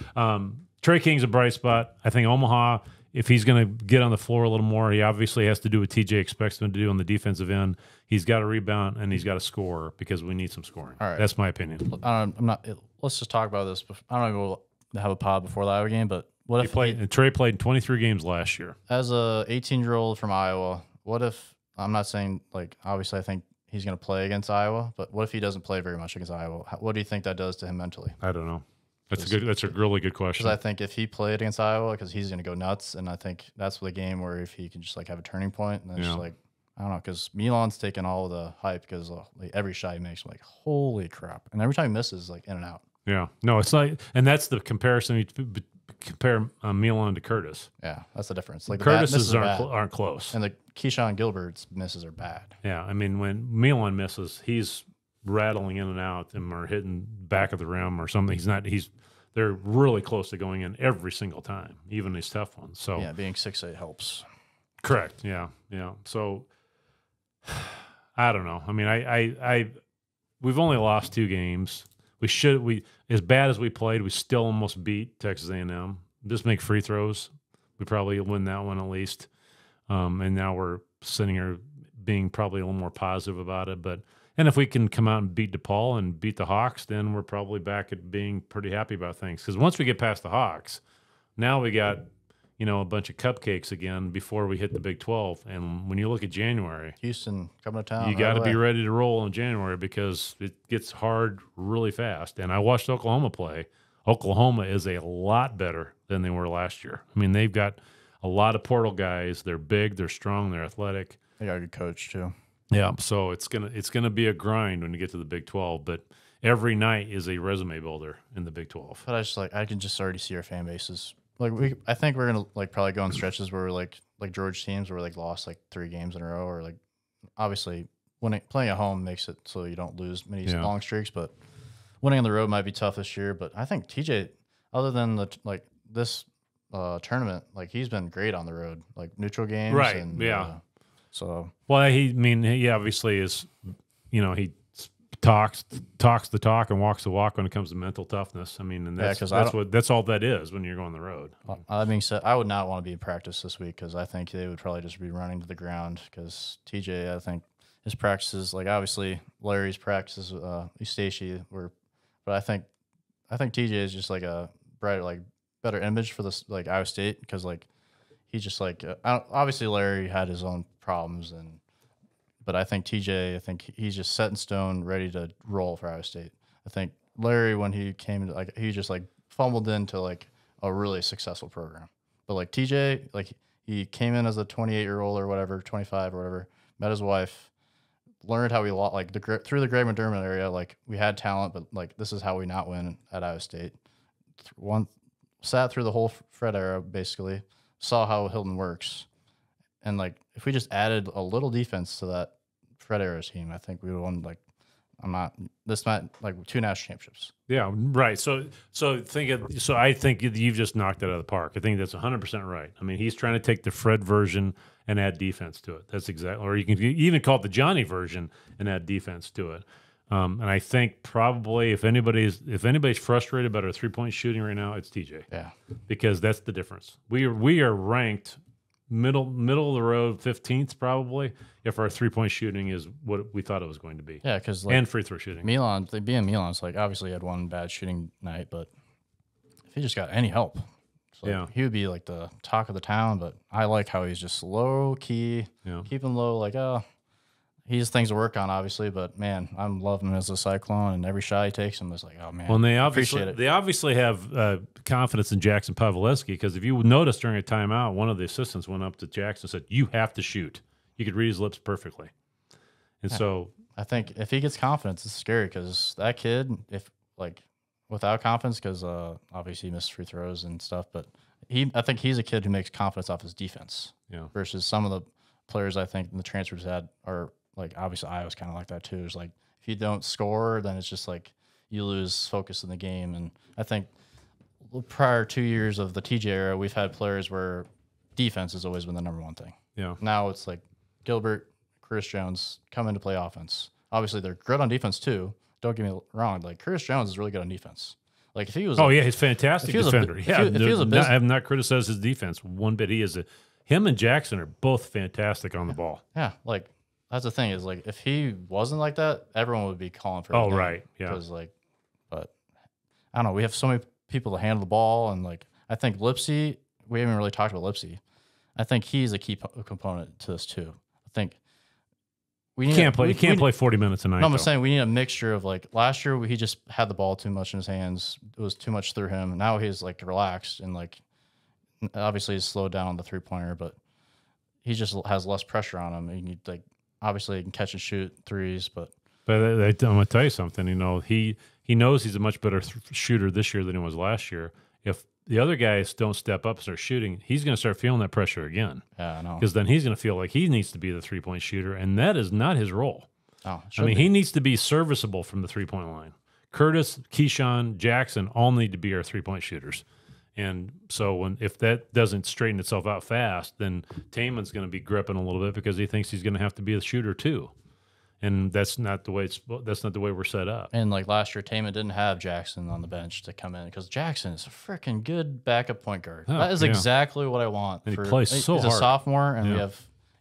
Trey King's a bright spot. I think Omaha, if he's going to get on the floor a little more, he obviously has to do what TJ expects him to do on the defensive end. He's got to rebound and he's got to score because we need some scoring. All right. That's my opinion. I'm not. Let's just talk about this. I don't know. have a pod before the Iowa game, but what if Trey played 23 games last year? As a 18-year-old from Iowa, what if, I'm not saying, like, obviously I think he's going to play against Iowa, but what if he doesn't play very much against Iowa? What do you think that does to him mentally? I don't know. That's a really good question. Because I think if he played against Iowa, because he's going to go nuts, and I think that's the game where if he can just like have a turning point, and then just like, I don't know, because Milan's taking all of the hype because like every shot he makes, I'm like, holy crap, and every time he misses, like in and out. Yeah, no, it's like, and that's the comparison. You compare Milan to Curtis. Yeah, that's the difference. Like Curtis's aren't close, and the Keyshawn Gilbert's misses are bad. Yeah, I mean when Milan misses, he's rattling in and out and or hitting back of the rim or something. They're really close to going in every single time, even these tough ones. So yeah, being 6'8" helps. Correct. Yeah, yeah. So I don't know. I mean, we've only lost 2 games. We as bad as we played, we still almost beat Texas A&M. Just make free throws, we probably win that one at least. And now we're sitting here being probably a little more positive about it. And if we can come out and beat DePaul and beat the Hawks, then we're probably back at being pretty happy about things. Because once we get past the Hawks, now we got a bunch of cupcakes again before we hit the Big 12. And when you look at January, Houston coming to town, you got to be ready to roll in January because it gets hard really fast. And I watched Oklahoma play. Oklahoma is a lot better than they were last year. I mean, they've got a lot of portal guys. They're big, they're strong, they're athletic. They got a good coach too. Yeah, so it's gonna be a grind when you get to the Big 12. But every night is a resume builder in the Big 12. But I can just already see our fan bases. Like I think we're gonna like probably go on stretches where we're like George teams where we like lost like 3 games in a row, or like obviously playing at home makes it so you don't lose many long streaks. But winning on the road might be tough this year. But I think TJ, other than this tournament, like he's been great on the road, like neutral games, right? And, yeah. So well, he obviously is, he talks the talk and walks the walk when it comes to mental toughness. I mean, and that's all that is when you're going on the road. That being said, I would not want to be in practice this week because I think they would probably just be running to the ground because TJ, I think his practices, like obviously Larry's practices, Eustacia were, but I think TJ is just like a brighter, like better image for this like Iowa State because like he's just like obviously Larry had his own problems but I think TJ, he's just set in stone, ready to roll for Iowa State. I think Larry, when he came, like he just like fumbled into like a really successful program. But like TJ, like he came in as a 28-year-old or whatever, 25 or whatever, met his wife, learned how we lost, like through the Greg McDermott area, like we had talent, but like this is how we not win at Iowa State. Sat through the whole Fred era basically, saw how Hilton works, and like if we just added a little defense to that Fred era team, I think we would have won like 2 national championships. Yeah, right. So I think you've just knocked it out of the park. I think that's 100% right. I mean, he's trying to take the Fred version and add defense to it. That's exactly, or you can even call it the Johnny version and add defense to it. And I think probably if anybody's frustrated about our 3-point shooting right now, it's TJ. Yeah, because that's the difference. We are ranked middle of the road 15th probably if our 3-point shooting is what we thought it was going to be. Yeah, because and free throw shooting. Milan, being Milan's like obviously he had one bad shooting night, but if he just got any help, he would be like the talk of the town. But I like how he's just low key, keeping low. Like he has things to work on, obviously, but man, I'm loving him as a Cyclone, and every shot he takes him is like, oh man. Well, and they obviously have confidence in Jackson Paveleski because if you notice during a timeout, one of the assistants went up to Jackson and said, "You have to shoot." You could read his lips perfectly, and so I think if he gets confidence, it's scary because that kid, if like without confidence, because obviously he missed free throws and stuff, but I think he's a kid who makes confidence off his defense. Yeah. Versus some of the players I think the transfers had are. Like, obviously, Iowa's kind of like that, too. It's like, if you don't score, then it's just like you lose focus in the game. And I think prior 2 years of the TJ era, we've had players where defense has always been the number one thing. Yeah. Now it's like Gilbert, Chris Jones come in to play offense. Obviously, they're good on defense, too. Don't get me wrong. Like, Chris Jones is really good on defense. Like, if he was... he's fantastic defender. I have not criticized his defense one bit. Him and Jackson are both fantastic on the ball. Yeah, like... That's the thing is like if he wasn't like that, everyone would be calling for. Oh right, yeah. Because but I don't know. We have so many people to handle the ball. And like, I think Lipsy, we haven't really talked about Lipsy. I think he's a key component to this too. I think we need you can't play 40 minutes a night. No, I'm saying we need a mixture of like last year he just had the ball too much in his hands. It was too much through him. Now he's like relaxed and like obviously he's slowed down on the 3-pointer, but he just has less pressure on him. And like obviously he can catch and shoot threes, but I'm gonna tell you something. You know, he knows he's a much better shooter this year than he was last year. If the other guys don't step up and start shooting, he's going to start feeling that pressure again. Yeah, I know. Because then he's going to feel like he needs to be the 3-point shooter, and that is not his role. Oh, I mean, he needs to be serviceable from the 3-point line. Curtis, Keyshawn, Jackson all need to be our 3-point shooters. And so if that doesn't straighten itself out fast, then Taman's going to be gripping a little bit because he thinks he's going to have to be the shooter too. And that's not the way we're set up. And like last year, Taman didn't have Jackson on the bench to come in because Jackson is a freaking good backup point guard. Oh, that is exactly what I want. And he plays so hard. He's a sophomore, and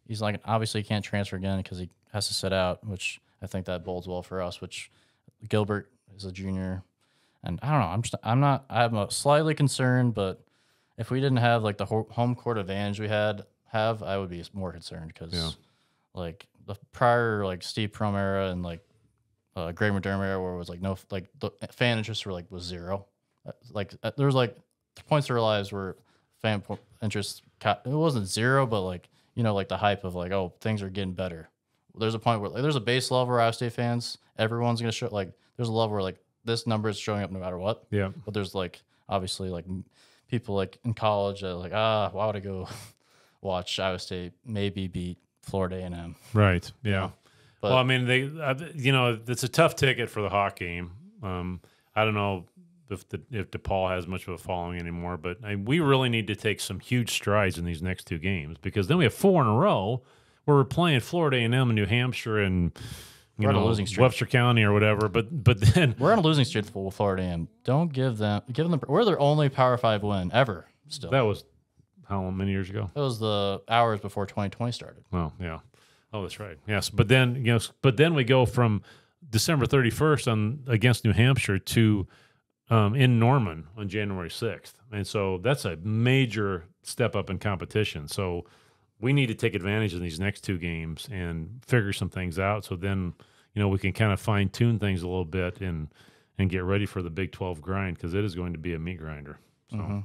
he's like obviously he can't transfer again because he has to sit out, which I think that bodes well for us. Which Gilbert is a junior, and I don't know. I'm slightly concerned, but if we didn't have like the home court advantage we I would be more concerned because like. The prior like Steve Prohm era and like Greg McDermott era where it was like no like the fan interest was zero. There was like points to realize where fan interest it wasn't zero, but like like the hype of like things are getting better. There's a point where like, there's a base level where Ohio State fans everyone's gonna show like there's a level where like this number is showing up no matter what. Yeah. But there's like obviously like people like in college that like why would I go watch Ohio State maybe beat Florida A&M. Right. Yeah. But, well, I mean, it's a tough ticket for the Hawk game. I don't know if DePaul has much of a following anymore, but we really need to take some huge strides in these next 2 games because then we have 4 in a row where we're playing Florida A&M and New Hampshire and Webster County or whatever. But then we're on a losing streak for Florida A&M. Don't give them. We're their only Power 5 win ever. Still, that was. How many years ago? It was the hours before 2020 started. Oh, yeah. Oh, that's right. Yes, but then we go from December 31st against New Hampshire to in Norman on January 6th, and so that's a major step up in competition. So we need to take advantage of these next 2 games and figure some things out. So then we can kind of fine tune things a little bit and get ready for the Big 12 grind because it is going to be a meat grinder. So. Mm-hmm.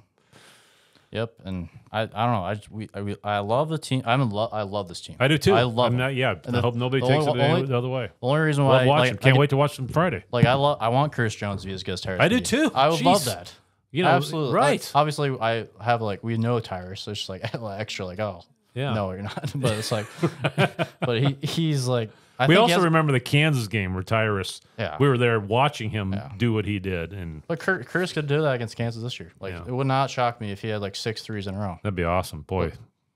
Yep, and I don't know. I love the team. I love this team. I do too. I love it. I hope nobody takes it the other way. The only reason why can't wait to watch them Friday. Like I want Chris Jones to be as good as Tyrus. I do too. I would love that. Absolutely right. Like, obviously, I have we know Tyrus, so it's just like extra no, you're not. But it's like, but he's like. We also remember the Kansas game where Tyrus. Yeah. We were there watching him do what he did, but Curtis could do that against Kansas this year. It would not shock me if he had 6 threes in a row. That'd be awesome, boy.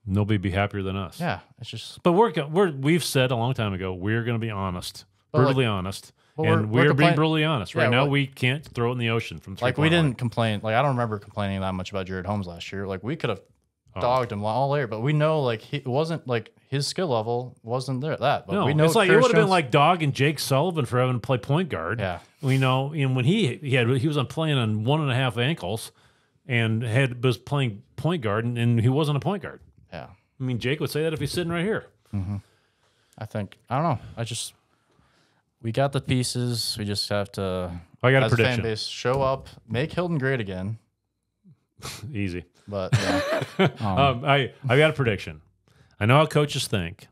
Nobody'd be happier than us. Yeah, it's just. But we've said a long time ago we're going to be honest, brutally honest, and we're being brutally honest. Right now, we can't throw it in the ocean from 3 we didn't complain. I don't remember complaining that much about Jared Holmes last year. We could have dogged him all year, but we know it wasn't his skill level wasn't there. But we know it's it would have been like dogging Jake Sullivan for having to play point guard. Yeah, we know. And when he was playing on 1.5 ankles, and was playing point guard, and he wasn't a point guard. Yeah, I mean Jake would say that if he's sitting right here. Mm-hmm. I don't know. We got the pieces. We just have to. I got a as prediction. Fan base, show up, make Hilton great again. Easy. But I got a prediction. I know how coaches think.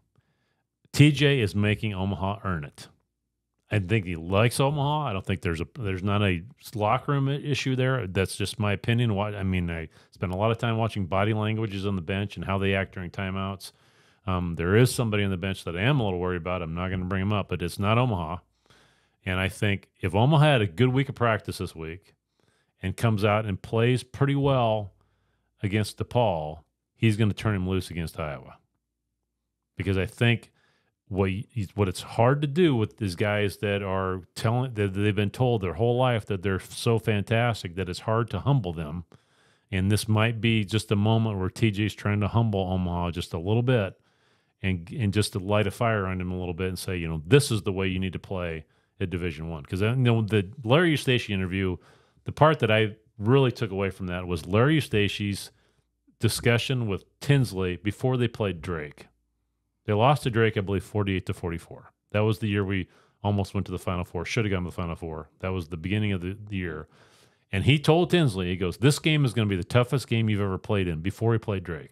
TJ is making Omaha earn it. I think he likes Omaha. I don't think there's not a locker room issue there. That's just my opinion. I spend a lot of time watching body languages on the bench and how they act during timeouts. There is somebody on the bench that I am a little worried about. I'm not going to bring him up, but it's not Omaha. And I think if Omaha had a good week of practice this week and comes out and plays pretty well against DePaul, he's going to turn him loose against Iowa. Because I think what it's hard to do with these guys that are that they've been told their whole life that they're so fantastic that it's hard to humble them. And this might be just a moment where TJ's trying to humble Omaha just a little bit and just to light a fire on him a little bit and say, this is the way you need to play at Division I. Because the Larry Eustace interview, the part that I really took away from that was Larry Eustachi's discussion with Tinsley before they played Drake. They lost to Drake, I believe, 48-44. That was the year we almost went to the Final Four. Should have gone to the Final Four. That was the beginning of the year. And he told Tinsley, he goes, this game is going to be the toughest game you've ever played in before he played Drake.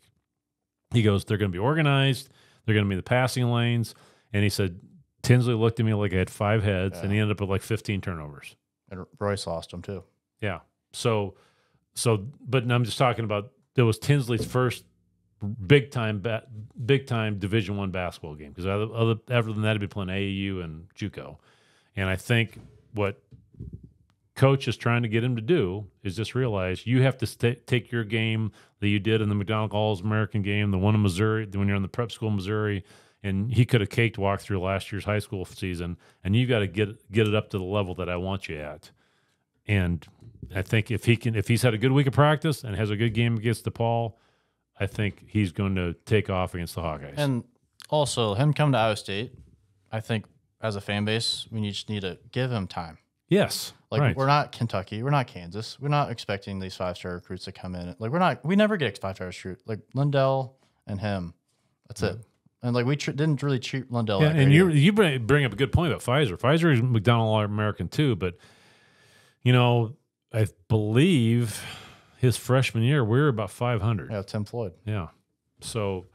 He goes, they're going to be organized. They're going to be in the passing lanes. And he said, Tinsley looked at me like I had 5 heads, and he ended up with like 15 turnovers. And Royce lost him too. Yeah. But I'm just talking about, it was Tinsley's first big time Division I basketball game, because other than that, he'd be playing AAU and JUCO. And I think what coach is trying to get him to do is just realize you have to take your game that you did in the McDonald All-American game, the one in Missouri, when you're in the prep school in Missouri, and he could have caked walk through last year's high school season, and you got to get it up to the level that I want you at. And I think if he's had a good week of practice and has a good game against DePaul, I think he's going to take off against the Hawkeyes. And also, him coming to Iowa State, I think as a fan base, we just need to give him time. Yes. Like, right. We're not Kentucky. We're not Kansas. We're not expecting these 5-star recruits to come in. Like, we never get 5-star recruit. Like, Lindell and him. That's it. And, like, we didn't really treat Lindell like that. And you bring up a good point about Pfizer. Pfizer is McDonald All-American too, but, I believe his freshman year, we were about 500. Yeah, Tim Floyd. Yeah. So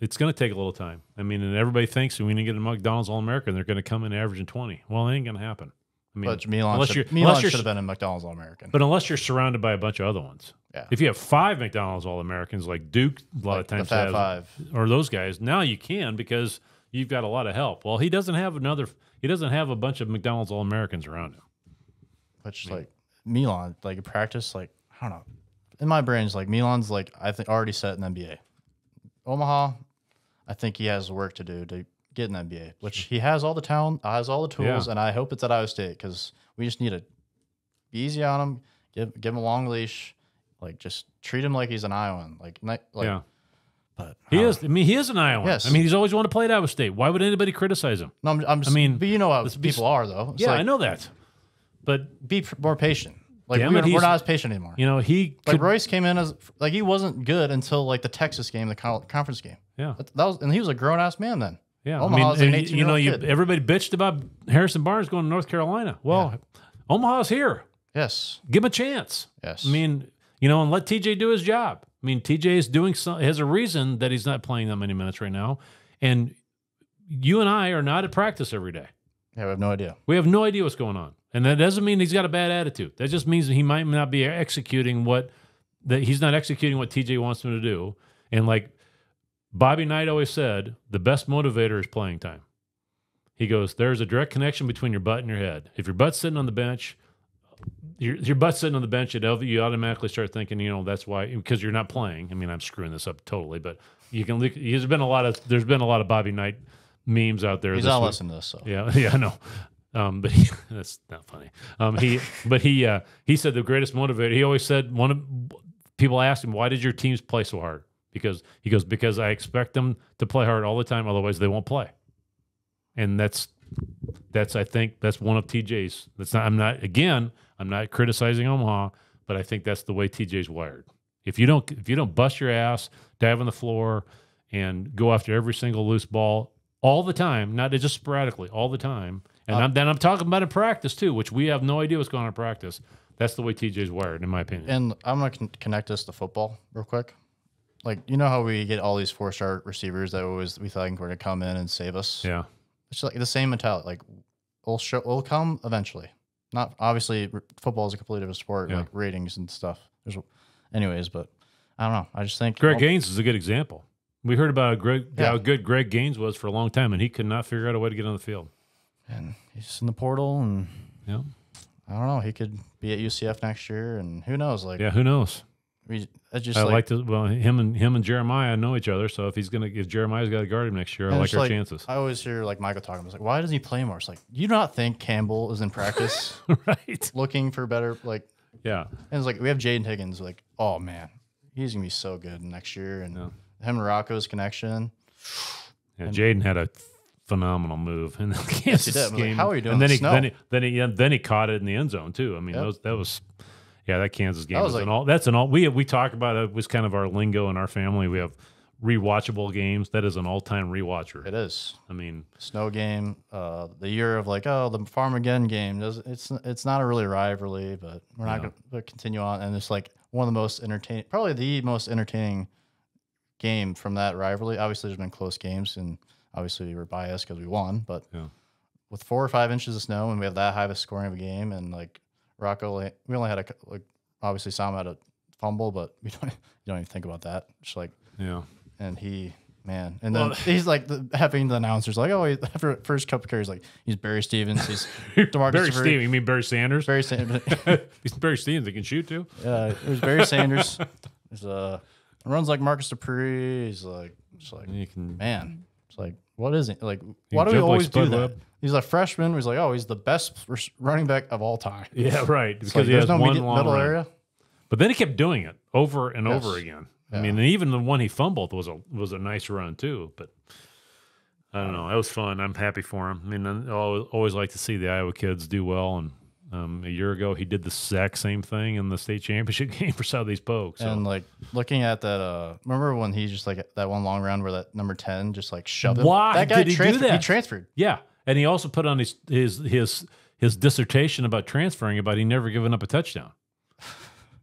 it's going to take a little time. I mean, and everybody thinks when you get a McDonald's All-American, they're going to come in averaging 20. Well, it ain't going to happen. I mean, but Milan should have been a McDonald's All-American. But unless you're surrounded by a bunch of other ones. Yeah. If you have 5 McDonald's All-Americans like Duke a lot of times the Fat has, Five, or those guys, now you can because you've got a lot of help. Well, he doesn't have a bunch of McDonald's All-Americans around him. Which, like, Milan, like, in practice, like, I don't know. In my brains, like, Milan's, like, I think already set in the NBA. Omaha, I think he has work to do to get in the NBA, which he has all the talent, has all the tools, and I hope it's at Iowa State because we just need to be easy on him, give him a long leash, like, just treat him like he's an Iowan. Yeah. But he is. I mean, he is an Iowan. Yes. I mean, he's always wanted to play at Iowa State. Why would anybody criticize him? No, I'm just, but you know how people are, though. It's I know that. But be more patient. Like, we're not as patient anymore. Royce came in as, like, he wasn't good until, like, the Texas game, the conference game. Yeah. And he was a grown-ass man then. Yeah. Omaha's an 18-year-old kid. Everybody bitched about Harrison Barnes going to North Carolina. Well, Omaha's here. Yes. Give him a chance. Yes. I mean, and let TJ do his job. I mean, TJ is doing has a reason that he's not playing that many minutes right now. And you and I are not at practice every day. Yeah, we have no idea. We have no idea what's going on. And that doesn't mean he's got a bad attitude. That just means that he might not be executing he's not executing what TJ wants him to do. And like Bobby Knight always said, the best motivator is playing time. He goes, there's a direct connection between your butt and your head. If your butt's sitting on the bench, you automatically start thinking, that's why, because you're not playing. I mean, I'm screwing this up totally, but there's been a lot of Bobby Knight memes out there. He's not listening to this, so. Yeah, I know. But that's not funny. He said the greatest motivator. He always said people asked him, why did your teams play so hard? Because I expect them to play hard all the time, otherwise they won't play. And I think that's one of TJ's. I'm not criticizing Omaha, but I think that's the way TJ's wired. If you don't bust your ass, dive on the floor, and go after every single loose ball all the time, not just sporadically, all the time. And I'm talking about in practice too, which we have no idea what's going on in practice. That's the way TJ's wired, in my opinion. And I'm going to connect this to football real quick. Like, you know how we get all these 4-star receivers that we think were going to come in and save us? Yeah. It's like the same mentality. Like, we'll come eventually. Not obviously, football is a completely different sport, like ratings and stuff. Anyways, but I don't know. I just think Greg Gaines is a good example. We heard about how good Greg Gaines was for a long time, and he could not figure out a way to get on the field. And he's in the portal, and I don't know. He could be at UCF next year, and who knows? Like, who knows? Him and Jeremiah know each other, so if Jeremiah's got to guard him next year, I like our chances. I always hear like Michael talking. It's like, why doesn't he play more? It's like, you do not think Campbell is in practice, right? Looking for better, like, yeah. And it's like we have Jaden Higgins. Like, oh man, he's gonna be so good next year, and him and Rocco's connection. Yeah, Jaden had a phenomenal move in the Kansas game. Like, how are you doing? And then he caught it in the end zone too. I mean, Yeah, that Kansas game was was that's an all. We talk about it. Was kind of our lingo in our family. We have rewatchable games. That is an all-time rewatcher. It is. I mean, snow game, the year of like, oh, the Farmageddon game. It's not a really rivalry, but we're not going to continue on. And it's like one of the most entertaining, probably the most entertaining game from that rivalry. Obviously, there's been close games, and obviously we're biased because we won. But with 4 or 5 inches of snow, and we have that high of a scoring of a game, and like Rocco, we only had obviously Sam had a fumble, but you don't even think about that. Just like and and then he's like having the announcers like, oh, after first couple carries, like he's Barry Stevens, he's Barry Stevens. You mean Barry Sanders? Barry Sanders. He's Barry Stevens. He can shoot too. Yeah, it was Barry Sanders. He's runs like Marcus Dupree. He's like, it's like, man, it's like, what is it? Like, why do we always do that? He's a freshman. He's like, oh, he's the best running back of all time. Yeah, right. Because like, he has no middle area. But then he kept doing it over and over again. I mean, and even the one he fumbled was a nice run too. But I don't know. It was fun. I'm happy for him. I mean, I always like to see the Iowa kids do well. And a year ago, he did the exact same thing in the state championship game for Southeast Polk. So. And like looking at that, remember when he just like that one long round where that number 10 just like shoved him? Why that guy did he do that? He transferred. Yeah, and he also put on his dissertation about transferring about he never given up a touchdown.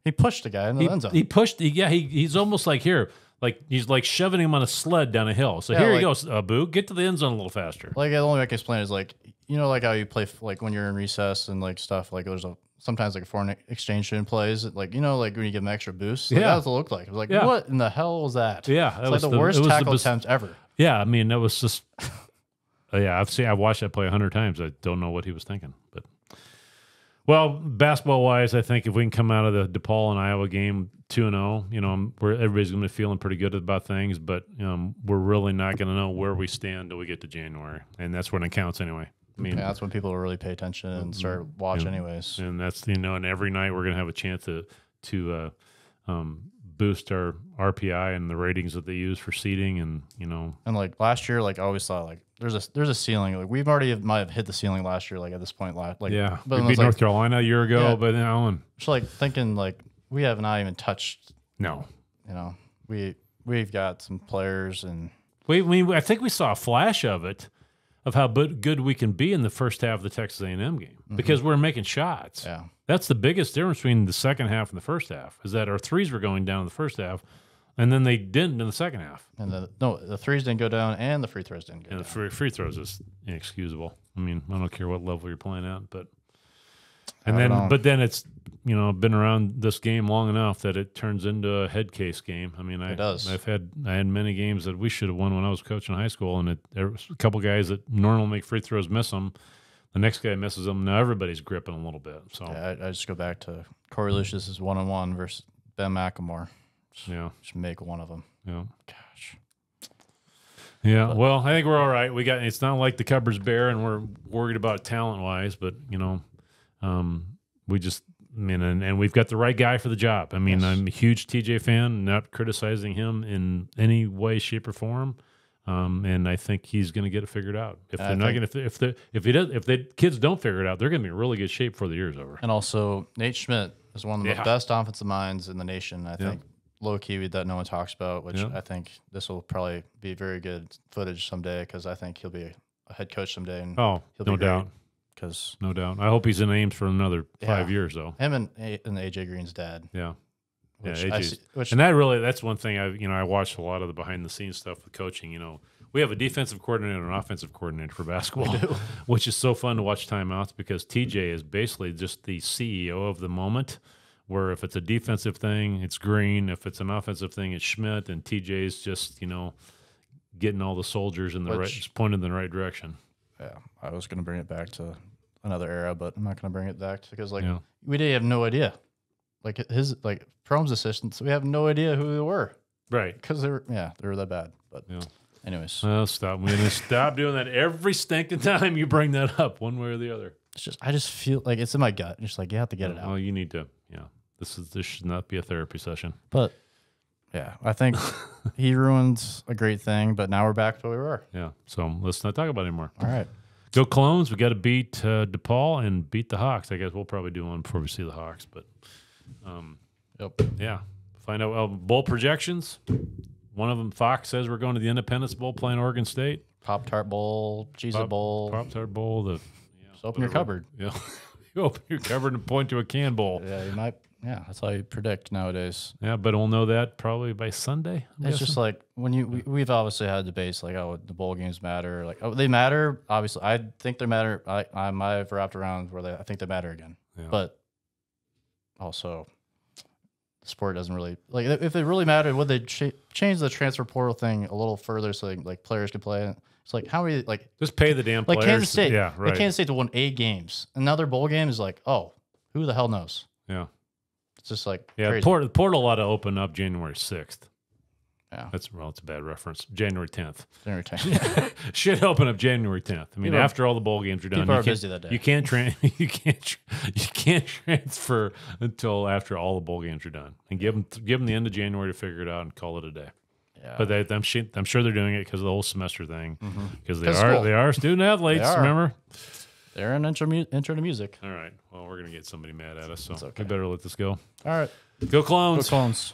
He pushed the guy in the end zone. He pushed. He's almost like he's like shoving him on a sled down a hill. So here he goes, Boo, get to the end zone a little faster. Like the only way I can explain it is like, you know, like how you play like when you're in recess and like stuff. Like there's sometimes like a foreign exchange student plays. Like, you know, like when you give them extra boosts. Like, that's what it looked like. It was like, what in the hell was that? Yeah, it's like the worst tackle attempt ever. Yeah, I mean, that was just. I've watched that play 100 times. I don't know what he was thinking, but. Well, basketball-wise, I think if we can come out of the DePaul and Iowa game 2-0, you know, everybody's going to be feeling pretty good about things, but we're really not going to know where we stand until we get to January, and that's when it counts anyway. I mean, that's when people will really pay attention and start watching anyways. And that's, and every night we're going to have a chance to boost our RPI and the ratings that they use for seeding, and and like last year, like I always thought like there's a ceiling. Like we've already might have hit the ceiling last year. Like at this point, but we beat North Carolina a year ago, but now it's like thinking like we have not even touched. No, we've got some players, and I think we saw a flash of it. Of how good we can be in the first half of the Texas A&M game because we're making shots. Yeah, that's the biggest difference between the second half and the first half is that our threes were going down in the first half, and then they didn't in the second half. And the threes didn't go down, and the free throws didn't go down. And the free throws is inexcusable. I mean, I don't care what level you're playing at, but then it's been around this game long enough that it turns into a head case game. I mean, it does. I had many games that we should have won when I was coaching high school, and there was a couple guys that normally make free throws miss them. The next guy misses them. Now everybody's gripping a little bit. So I just go back to Corey Lucius' 1-on-1 versus Ben McLemore. Just make one of them. Yeah. Gosh. Yeah. Well, I think we're all right. It's not like the cupboard's bare, and we're worried about talent wise, but we just. I mean, and we've got the right guy for the job. I mean, I'm a huge TJ fan, not criticizing him in any way, shape, or form. And I think he's going to get it figured out. If they're not going to, if the kids don't figure it out, they're going to be in really good shape before the year's over. And also, Nate Schmidt is one of the best offensive minds in the nation. I think low key that no one talks about, which I think this will probably be very good footage someday because I think he'll be a head coach someday. And he'll be no doubt. No doubt. I hope he's in Ames for another 5 years, though. Him and AJ Green's dad. Yeah. Which and that's one thing I watched a lot of the behind the scenes stuff with coaching. We have a defensive coordinator and an offensive coordinator for basketball, which is so fun to watch timeouts because TJ is basically just the CEO of the moment. Where if it's a defensive thing, it's Green. If it's an offensive thing, it's Schmidt. And TJ's just getting all the soldiers in just pointed in the right direction. Yeah, I was going to bring it back to another era, but I'm not going to bring it back because we didn't have no idea. Like Prome's assistants, we have no idea who they were. Right. Because they were that bad. But anyways. Well, stop. We're going to stop doing that every stinking time you bring that up one way or the other. I just feel like it's in my gut. It's just like you have to get it out. Well, you need to. Yeah. This should not be a therapy session. But yeah, I think he ruined a great thing, but now we're back to where we were. Yeah. So let's not talk about it anymore. All right. Go Clones. We got to beat DePaul and beat the Hawks. I guess we'll probably do one before we see the Hawks, but Yep. Yeah. Find out bowl projections. One of them, Fox says we're going to the Independence Bowl playing Oregon State. Pop-Tart Bowl, Cheez-It Bowl. Pop-Tart Bowl. Just open your cupboard. Yeah. You open your cupboard and point to a can bowl. Yeah, you might. Yeah, that's how you predict nowadays. Yeah, but we'll know that probably by Sunday. It's just like when we've obviously had debates like, oh, the bowl games matter. Like, oh, they matter. Obviously, I think they matter. I might have wrapped around where I think they matter again. Yeah. But also, the sport doesn't really like. If it really mattered, would they change the transfer portal thing a little further so like players could play it? It's like how many like just pay the damn players. Like Kansas State. Yeah, right. Like Kansas State won 8 games. Another bowl game is like, oh, who the hell knows? Yeah. It's just like crazy. The portal ought to open up January 6th. Yeah. It's a bad reference. January 10th. January 10th. Should open up January 10th. I mean, after all the bowl games are done, people are busy that day. You can't transfer until after all the bowl games are done, and give them the end of January to figure it out and call it a day. Yeah. But I'm sure they're doing it because of the whole semester thing. Because they cool. are student athletes. Remember, they're an intro to music. All right. Well, we're gonna get somebody mad at us, so okay. we better let this go. All right. Go Clones. Go Clones.